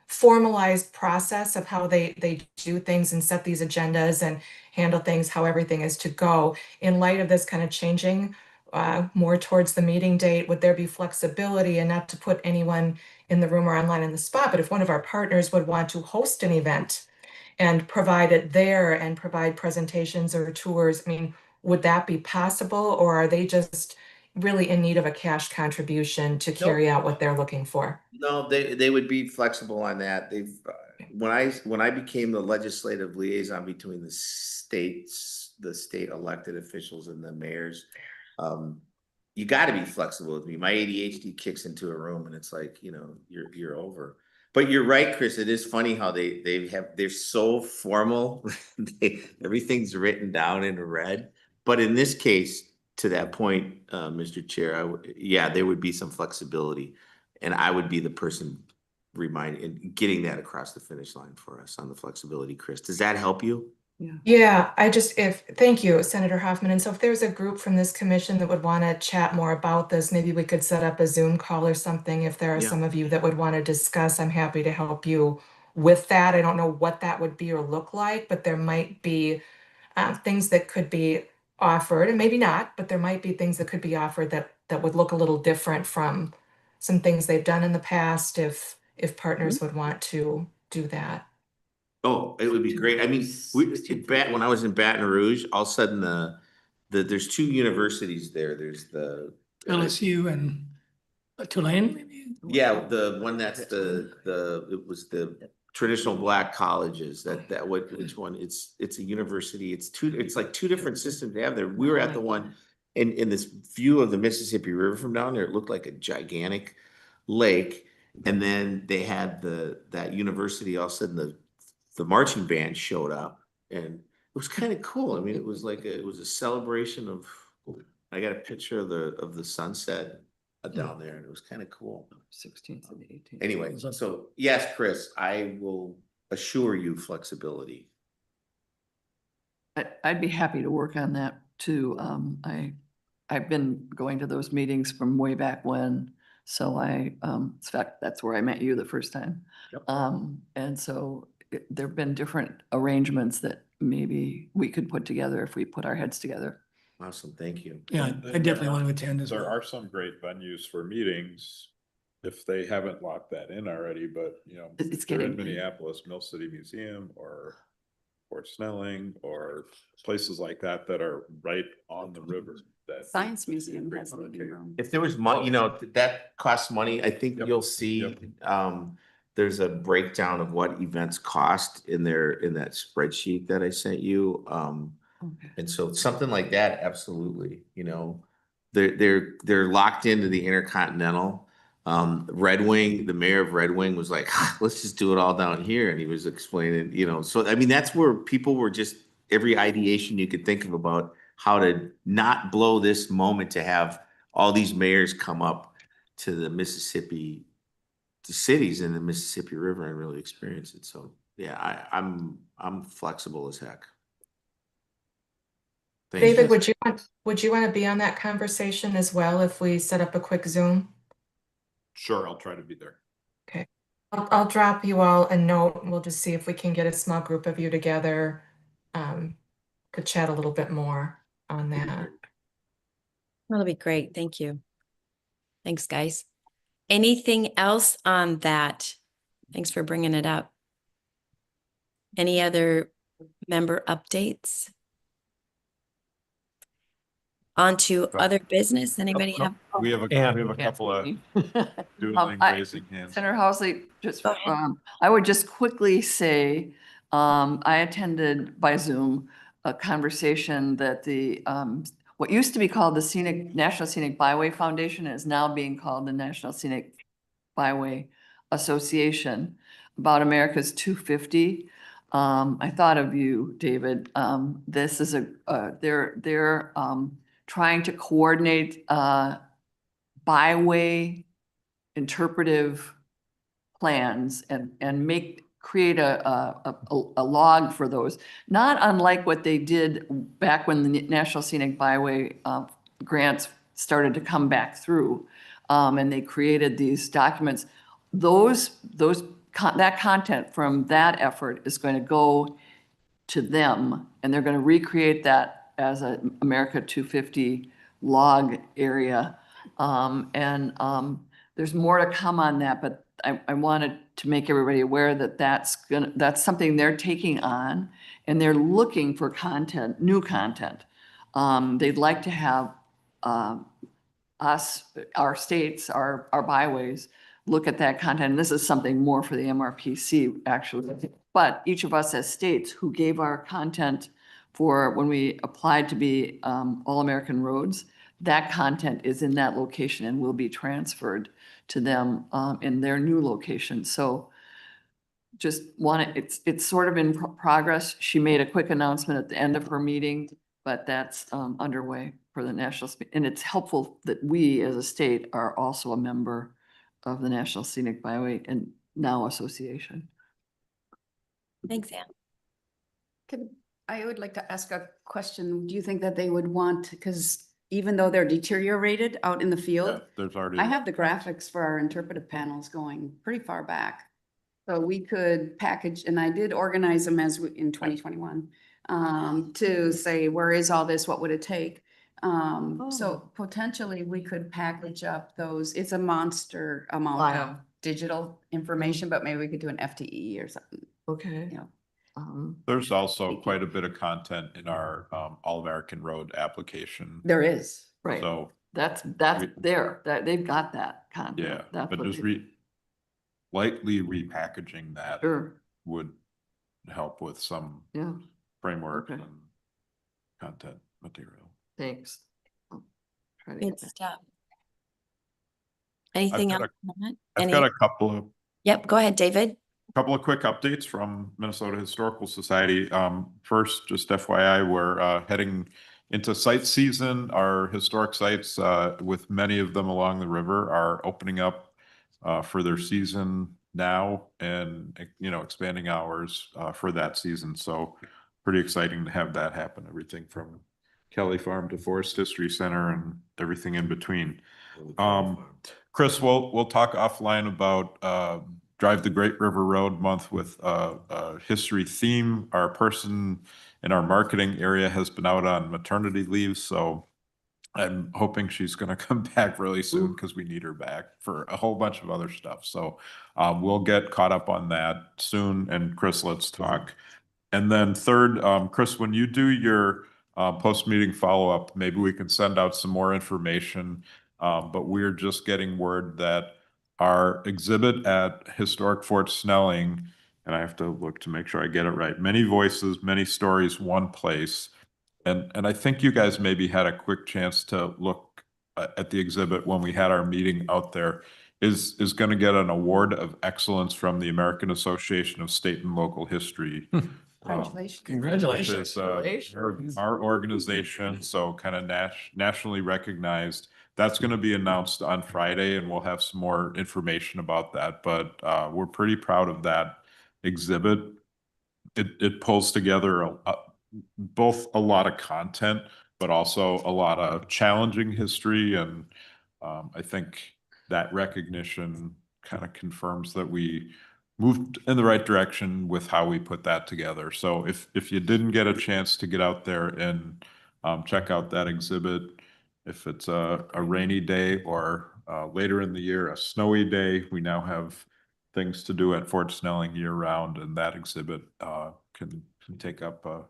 [SPEAKER 1] formalized process of how they do things and set these agendas and handle things, how everything is to go. In light of this kind of changing more towards the meeting date, would there be flexibility, and not to put anyone in the room or online in the spot, but if one of our partners would want to host an event and provide it there and provide presentations or tours, I mean, would that be possible, or are they just really in need of a cash contribution to carry out what they're looking for?
[SPEAKER 8] No, they would be flexible on that. When I became the legislative liaison between the state elected officials and the mayors, you got to be flexible with me. My ADHD kicks into a room and it's like, you're over. But you're right, Chris. It is funny how they're so formal. Everything's written down in red. But in this case, to that point, Mr. Chair, there would be some flexibility, and I would be the person getting that across the finish line for us on the flexibility. Chris, does that help you?
[SPEAKER 1] Yeah, thank you, Senator Hoffman. And so if there's a group from this commission that would want to chat more about this, maybe we could set up a Zoom call or something. If there are some of you that would want to discuss, I'm happy to help you with that. I don't know what that would be or look like, but there might be things that could be offered, and maybe not, but there might be things that could be offered that would look a little different from some things they've done in the past, if partners would want to do that.
[SPEAKER 8] Oh, it would be great. I mean, when I was in Baton Rouge, all of a sudden there's two universities there. There's the
[SPEAKER 4] LSU and Tulane, maybe?
[SPEAKER 8] Yeah, the one that's it was the traditional black colleges which one? It's a university. It's like two different systems they have there. We were at the one in this view of the Mississippi River from down there. It looked like a gigantic lake. And then they had that university, all of a sudden the marching band showed up, and it was kind of cool. I mean, it was a celebration of, I got a picture of the sunset down there, and it was kind of cool.
[SPEAKER 7] 16th and 18th.
[SPEAKER 8] Anyway, so yes, Chris, I will assure you flexibility.
[SPEAKER 7] I'd be happy to work on that too. I've been going to those meetings from way back when. So in fact, that's where I met you the first time.
[SPEAKER 8] Yep.
[SPEAKER 7] And so there've been different arrangements that maybe we could put together if we put our heads together.
[SPEAKER 8] Awesome, thank you.
[SPEAKER 4] Yeah, I definitely want to attend as
[SPEAKER 6] There
[SPEAKER 4] well.
[SPEAKER 6] are some great venues for meetings, if they haven't locked that in already, but
[SPEAKER 7] It's
[SPEAKER 6] if they're in
[SPEAKER 7] getting-
[SPEAKER 6] Minneapolis, Mill City Museum or Fort Snelling or places like that that are right on the river. That
[SPEAKER 13] Science Museum has a meeting room.
[SPEAKER 8] If there was money, that costs money, I think
[SPEAKER 6] Yep.
[SPEAKER 8] you'll see, there's a breakdown of what events cost in that spreadsheet that I sent you.
[SPEAKER 7] Okay.
[SPEAKER 8] And so something like that, absolutely, they're locked into the Intercontinental. Red Wing, the mayor of Red Wing was like, let's just do it all down here. And he was explaining, so I mean, that's where people were just, every ideation you could think of about how to not blow this moment to have all these mayors come up to the Mississippi, to cities in the Mississippi River and really experience it. So yeah, I'm flexible as heck. Thanks.
[SPEAKER 1] David, would you want to be on that conversation as well if we set up a quick Zoom?
[SPEAKER 6] Sure, I'll try to be there.
[SPEAKER 1] Okay, I'll drop you all a note. We'll just see if we can get a small group of you together. Could chat a little bit more on that.
[SPEAKER 2] That'll be great. Thank you. Thanks, guys. Anything else on that? Thanks for bringing it up. Any other member updates? On to other business. Anybody have?
[SPEAKER 6] We have a couple of doodling, raising hands.
[SPEAKER 7] Senator Housley, just,
[SPEAKER 2] Go ahead.
[SPEAKER 7] I would just quickly say, I attended by Zoom a conversation that the, what used to be called the National Scenic Byway Foundation is now being called the National Scenic Byway Association about America's 250. I thought of you, David. This is they're trying to coordinate byway interpretive plans and create a log for those, not unlike what they did back when the National Scenic Byway grants started to come back through, and they created these documents. That content from that effort is going to go to them, and they're going to recreate that as a America 250 log area. There's more to come on that, but I wanted to make everybody aware that that's something they're taking on, and they're looking for content, new content. They'd like to have us, our states, our byways, look at that content. And this is something more for the MRPC, actually. But each of us as states who gave our content for when we applied to be All-American Roads, that content is in that location and will be transferred to them in their new location. So just it's sort of in progress. She made a quick announcement at the end of her meeting, but that's underway for the national, and it's helpful that we as a state are also a member of the National Scenic Byway and now Association.
[SPEAKER 2] Thanks, Ann.
[SPEAKER 13] I would like to ask a question. Do you think that they would want, because even though they're deteriorated out in the field,
[SPEAKER 6] Yeah, there's already.
[SPEAKER 13] I have the graphics for our interpretive panels going pretty far back. So we could package, and I did organize them in 2021, to say, where is all this? What would it take? So potentially we could package up those. It's a monster amount of digital information, but maybe we could do an FTE or something.
[SPEAKER 7] Okay.
[SPEAKER 13] You know.
[SPEAKER 6] There's also quite a bit of content in our All-American Road application.
[SPEAKER 13] There is.
[SPEAKER 7] Right.
[SPEAKER 6] So
[SPEAKER 7] That's there, that they've got that content.
[SPEAKER 6] yeah,
[SPEAKER 7] That's
[SPEAKER 6] but
[SPEAKER 7] what
[SPEAKER 6] just
[SPEAKER 7] they-
[SPEAKER 6] lightly repackaging that
[SPEAKER 7] Sure,
[SPEAKER 6] would help with some
[SPEAKER 7] yeah,
[SPEAKER 6] framework
[SPEAKER 7] Okay.
[SPEAKER 6] and content material.
[SPEAKER 7] thanks. I'll try to get
[SPEAKER 2] Good
[SPEAKER 7] that.
[SPEAKER 2] stuff. Anything
[SPEAKER 6] got
[SPEAKER 2] else? on that?
[SPEAKER 6] I've got a
[SPEAKER 2] Yep, go ahead, David.
[SPEAKER 6] couple of quick updates from Minnesota Historical Society. First, just FYI, we're heading into site season. Our historic sites, with many of them along the river, are opening up for their season now, and expanding hours for that season. So pretty exciting to have that happen. Everything from Kelly Farm to Forest History Center and everything in between. Chris, we'll talk offline about Drive the Great River Road month with a history theme. Our person in our marketing area has been out on maternity leave, so I'm hoping she's going to come back really soon because we need her back for a whole bunch of other stuff. So we'll get caught up on that soon. And Chris, let's talk. And then third, Chris, when you do your post-meeting follow-up, maybe we can send out some more information. But we're just getting word that our exhibit at Historic Fort Snelling, and I have to look to make sure I get it right, Many Voices, Many Stories, One Place. And I think you guys maybe had a quick chance to look at the exhibit when we had our meeting out there, is going to get an award of excellence from the American Association of State and Local History.
[SPEAKER 13] Congratulations.
[SPEAKER 4] Congratulations.
[SPEAKER 6] Which is, our organization, so kind of nationally recognized. That's going to be announced on Friday, and we'll have some more information about that. But we're pretty proud of that exhibit. It pulls together both a lot of content, but also a lot of challenging history. And I think that recognition kind of confirms that we moved in the right direction with how we put that together. So if you didn't get a chance to get out there and check out that exhibit, if it's a rainy day or later in the year, a snowy day, we now have things to do at Fort Snelling year round, and that exhibit can take up a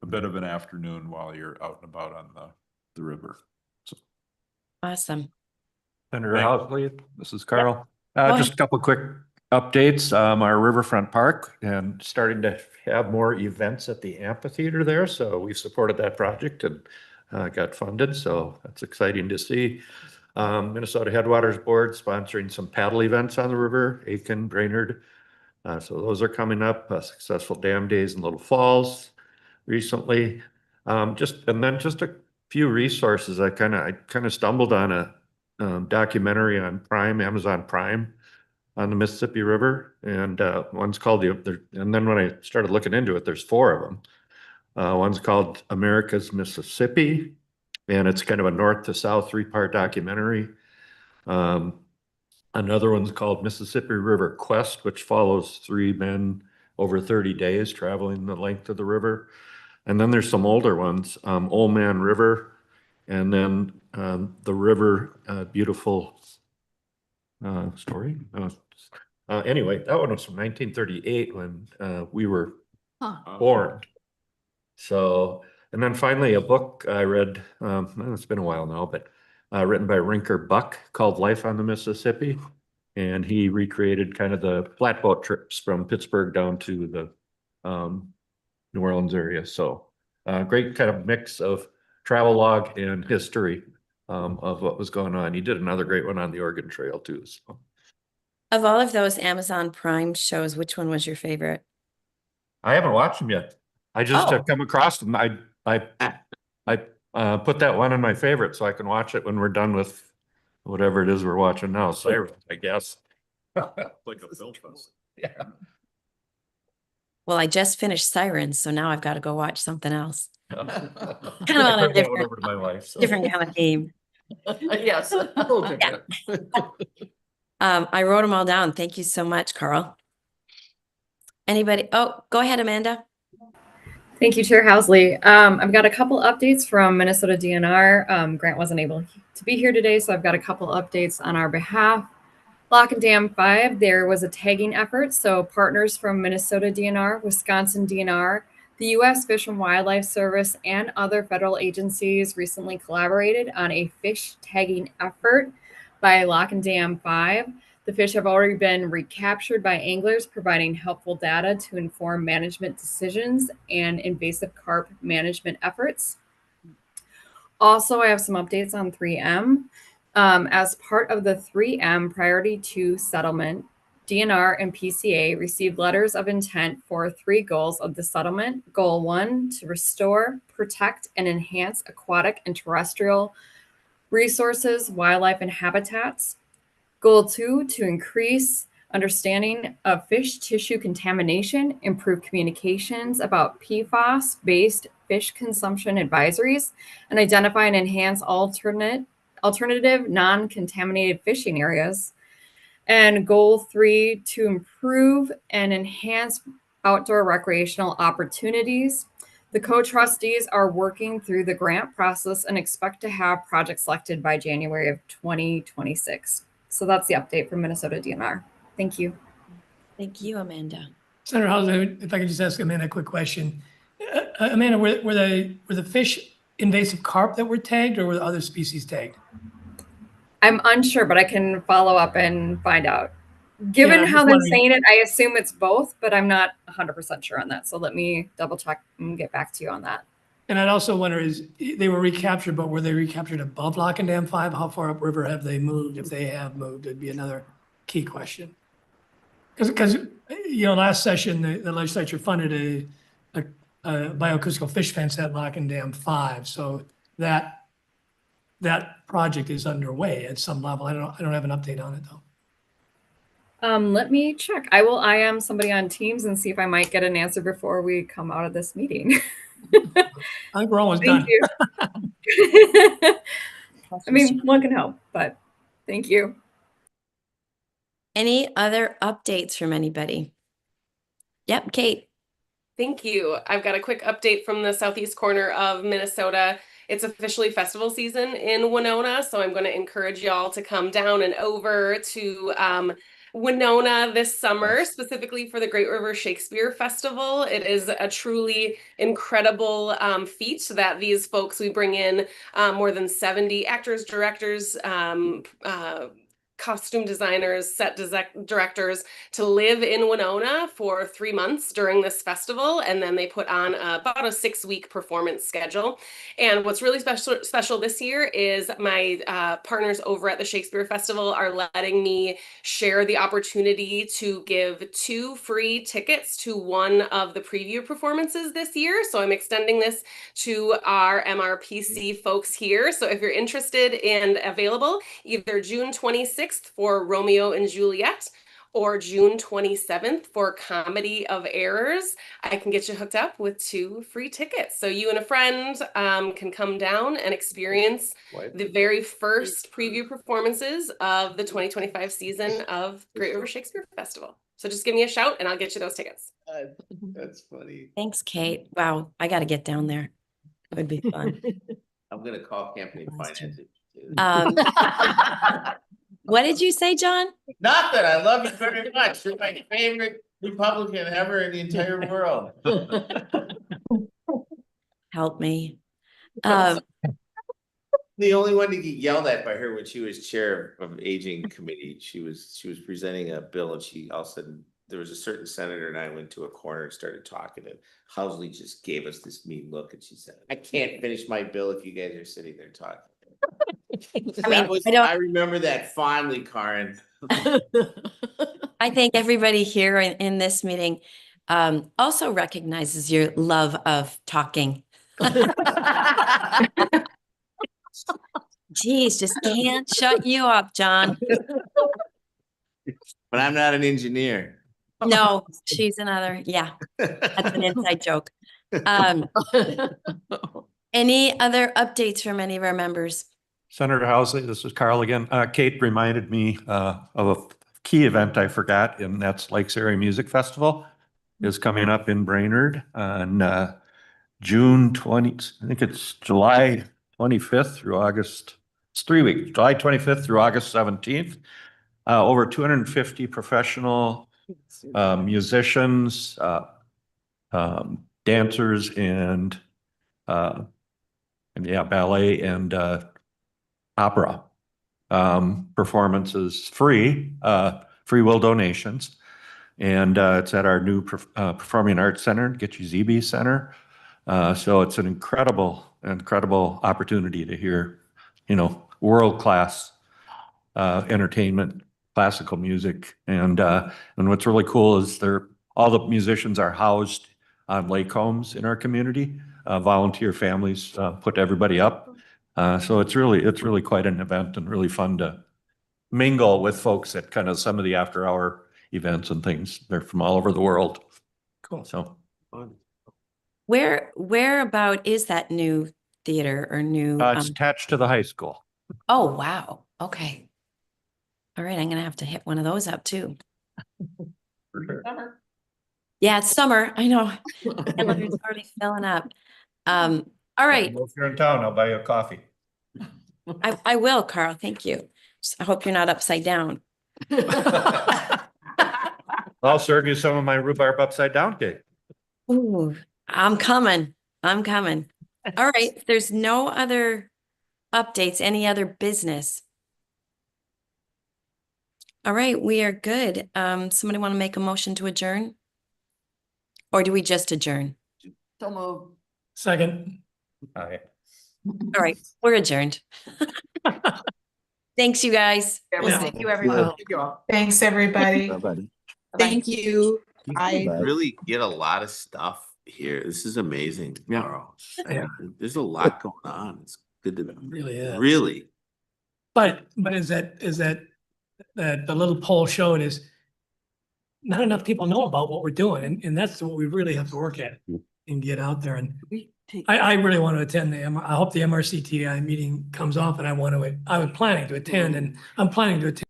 [SPEAKER 6] bit of an afternoon while you're out and about on the river. So.
[SPEAKER 2] Awesome.
[SPEAKER 5] Senator Housley, this is Carl.
[SPEAKER 2] Go
[SPEAKER 5] Just a couple quick updates. Our Riverfront Park and starting to have more events at the amphitheater there. So we supported that project and got funded. So that's exciting to see. Minnesota Headwaters Board sponsoring some paddle events on the river, Aiken, Brainerd. So those are coming up. Successful dam days in Little Falls recently. Just a few resources. I kind of stumbled on a documentary on Prime, Amazon Prime, on the Mississippi River, and one's called and then when I started looking into it, there's 4 of them. One's called America's Mississippi, and it's kind of a north to south 3-part documentary. Another one's called Mississippi River Quest, which follows 3 men over 30 days traveling the length of the river. And then there's some older ones, Old Man River, and then the River Beautiful story. Anyway, that one was from 1938 when we were born. So, and then finally a book I read, it's been a while now, but written by Rinker Buck called Life on the Mississippi. And he recreated kind of the flatboat trips from Pittsburgh down to the New Orleans area. So great kind of mix of travel log and history of what was going on. He did another great one on the Oregon Trail too. So.
[SPEAKER 2] Of all of those Amazon Prime shows, which one was your favorite?
[SPEAKER 5] I haven't watched them yet. I just have come across them. I put that one in my favorite so I can watch it when we're done with whatever it is we're watching now. So I guess.
[SPEAKER 6] Like a film fest.
[SPEAKER 5] Yeah.
[SPEAKER 2] Well, I just finished Sirens, so now I've got to go watch something else.
[SPEAKER 5] Kind
[SPEAKER 2] Kind of on a different,
[SPEAKER 5] over to my wife. So.
[SPEAKER 2] different kind of theme.
[SPEAKER 3] Yes.
[SPEAKER 2] I wrote them all down. Thank you so much, Carl. Anybody? Oh, go ahead, Amanda.
[SPEAKER 11] Thank you, Chair Housley. I've got a couple updates from Minnesota DNR. Grant wasn't able to be here today, so I've got a couple updates on our behalf. Lock and Dam 5, there was a tagging effort. So partners from Minnesota DNR, Wisconsin DNR, the U.S. Fish and Wildlife Service, and other federal agencies recently collaborated on a fish tagging effort by Lock and Dam 5. The fish have already been recaptured by anglers, providing helpful data to inform management decisions and invasive carp management efforts. Also, I have some updates on 3M. As part of the 3M Priority 2 settlement, DNR and PCA received letters of intent for 3 goals of the settlement. Goal 1, to restore, protect, and enhance aquatic and terrestrial resources, wildlife, and habitats. Goal 2, to increase understanding of fish tissue contamination, improve communications about PFAS-based fish consumption advisories, and identify and enhance alternative non-contaminated fishing areas. And goal 3, to improve and enhance outdoor recreational opportunities. The co-trustees are working through the grant process and expect to have projects selected by January of 2026. So that's the update from Minnesota DNR. Thank you.
[SPEAKER 2] Thank you, Amanda.
[SPEAKER 4] Senator Houser, if I could just ask Amanda a quick question. Amanda, were the fish invasive carp that were tagged, or were the other species tagged?
[SPEAKER 11] I'm unsure, but I can follow up and find out. Given
[SPEAKER 4] I'm
[SPEAKER 11] how
[SPEAKER 4] just
[SPEAKER 11] they're
[SPEAKER 4] wondering.
[SPEAKER 11] saying it, I assume it's both, but I'm not 100% sure on that. So let me double check and get back to you on that.
[SPEAKER 4] And I'd also wonder is they were recaptured, but were they recaptured above Lock and Dam 5? How far upriver have they moved? If they have moved, it'd be another key question. Because last session, the legislature funded a bioacoustical fish fence at Lock and Dam 5. So that project is underway at some level. I don't have an update on it though.
[SPEAKER 11] Let me check. I will IM somebody on Teams and see if I might get an answer before we come out of this meeting.
[SPEAKER 4] I think we're almost
[SPEAKER 11] Thank
[SPEAKER 4] done.
[SPEAKER 11] you. I mean, one can help, but thank you.
[SPEAKER 2] Any other updates from anybody? Yep, Kate.
[SPEAKER 9] Thank you. I've got a quick update from the southeast corner of Minnesota. It's officially festival season in Winona, so I'm going to encourage y'all to come down and over to Winona this summer, specifically for the Great River Shakespeare Festival. It is a truly incredible feat that these folks, we bring in more than 70 actors, directors, costume designers, set directors to live in Winona for 3 months during this festival. And then they put on about a 6-week performance schedule. And what's really special this year is my partners over at the Shakespeare Festival are letting me share the opportunity to give 2 free tickets to one of the preview performances this year. So I'm extending this to our MRPC folks here. So if you're interested and available, either June 26th for Romeo and Juliet or June 27th for Comedy of Errors, I can get you hooked up with 2 free tickets. So you and a friend can come down and experience the very first preview performances of the 2025 season of Great River Shakespeare Festival. So just give me a shout and I'll get you those tickets.
[SPEAKER 8] That's funny.
[SPEAKER 2] Thanks, Kate. Wow, I got to get down there. It would be fun.
[SPEAKER 8] I'm gonna call campaign
[SPEAKER 2] That's true.
[SPEAKER 8] finance.
[SPEAKER 2] What did you say, John?
[SPEAKER 8] Nothing. I love you very much. You're my favorite Republican ever in the entire world.
[SPEAKER 2] Help me.
[SPEAKER 8] The only one to get yelled at by her when she was chair of aging committee, she was presenting a bill and she all of a sudden there was a certain senator and I went to a corner and started talking and Housley just gave us this mean look and she said, I can't finish my bill if you guys are sitting there talking. I remember that fondly, Karen.
[SPEAKER 2] I think everybody here in this meeting also recognizes your love of talking. Geez, just can't shut you up, John.
[SPEAKER 8] But I'm not an engineer.
[SPEAKER 2] No, she's another. Yeah, that's an inside joke. Any other updates from any of our members?
[SPEAKER 5] Senator Housley, this is Carl again. Kate reminded me of a key event I forgot, and that's Lakes Area Music Festival is coming up in Brainerd on June 20, I think it's July 25th through August. It's 3 weeks, July 25th through August 17th. Over 250 professional musicians, dancers, and ballet and opera performances, free will donations. And it's at our new Performing Arts Center, Getchy ZB Center. So it's an incredible opportunity to hear, world-class entertainment, classical music. And what's really cool is all the musicians are housed on lake homes in our community. Volunteer families put everybody up. So it's really quite an event and really fun to mingle with folks at kind of some of the after hour events and things. They're from all over the world.
[SPEAKER 4] Cool.
[SPEAKER 5] So
[SPEAKER 2] Where about is that new theater or new?
[SPEAKER 5] it's attached to the high school.
[SPEAKER 2] Oh, wow. Okay. All right, I'm gonna have to hit one of those up too.
[SPEAKER 3] Summer.
[SPEAKER 2] Yeah, it's summer. I know. Calendar's already filling up. All right.
[SPEAKER 5] If you're in town, I'll buy you a coffee.
[SPEAKER 2] I will, Carl. Thank you. I hope you're not upside down.
[SPEAKER 5] I'll serve you some of my rhubarb upside down cake.
[SPEAKER 2] Ooh, I'm coming. I'm coming. All right. If there's no other updates, any other business? All right, we are good. Somebody want to make a motion to adjourn? Or do we just adjourn?
[SPEAKER 7] So move.
[SPEAKER 4] Second.
[SPEAKER 2] All right, we're adjourned. Thanks, you guys. We'll
[SPEAKER 3] Yeah.
[SPEAKER 2] see you, everyone.
[SPEAKER 3] Thank you all.
[SPEAKER 1] Thanks, everybody.
[SPEAKER 12] Everybody.
[SPEAKER 10] Thank you.
[SPEAKER 8] I
[SPEAKER 12] Bye.
[SPEAKER 8] really get a lot of stuff here. This is amazing,
[SPEAKER 4] Yeah.
[SPEAKER 8] Carl.
[SPEAKER 4] Yeah.
[SPEAKER 8] There's a lot going on. It's good to
[SPEAKER 4] Really is.
[SPEAKER 8] really.
[SPEAKER 4] But is that the little poll showed is not enough people know about what we're doing, and that's what we really have to work at and get out there. And
[SPEAKER 7] We take.
[SPEAKER 4] I really want to attend I hope the MRCTI meeting comes off, and I was planning to attend, and I'm planning to attend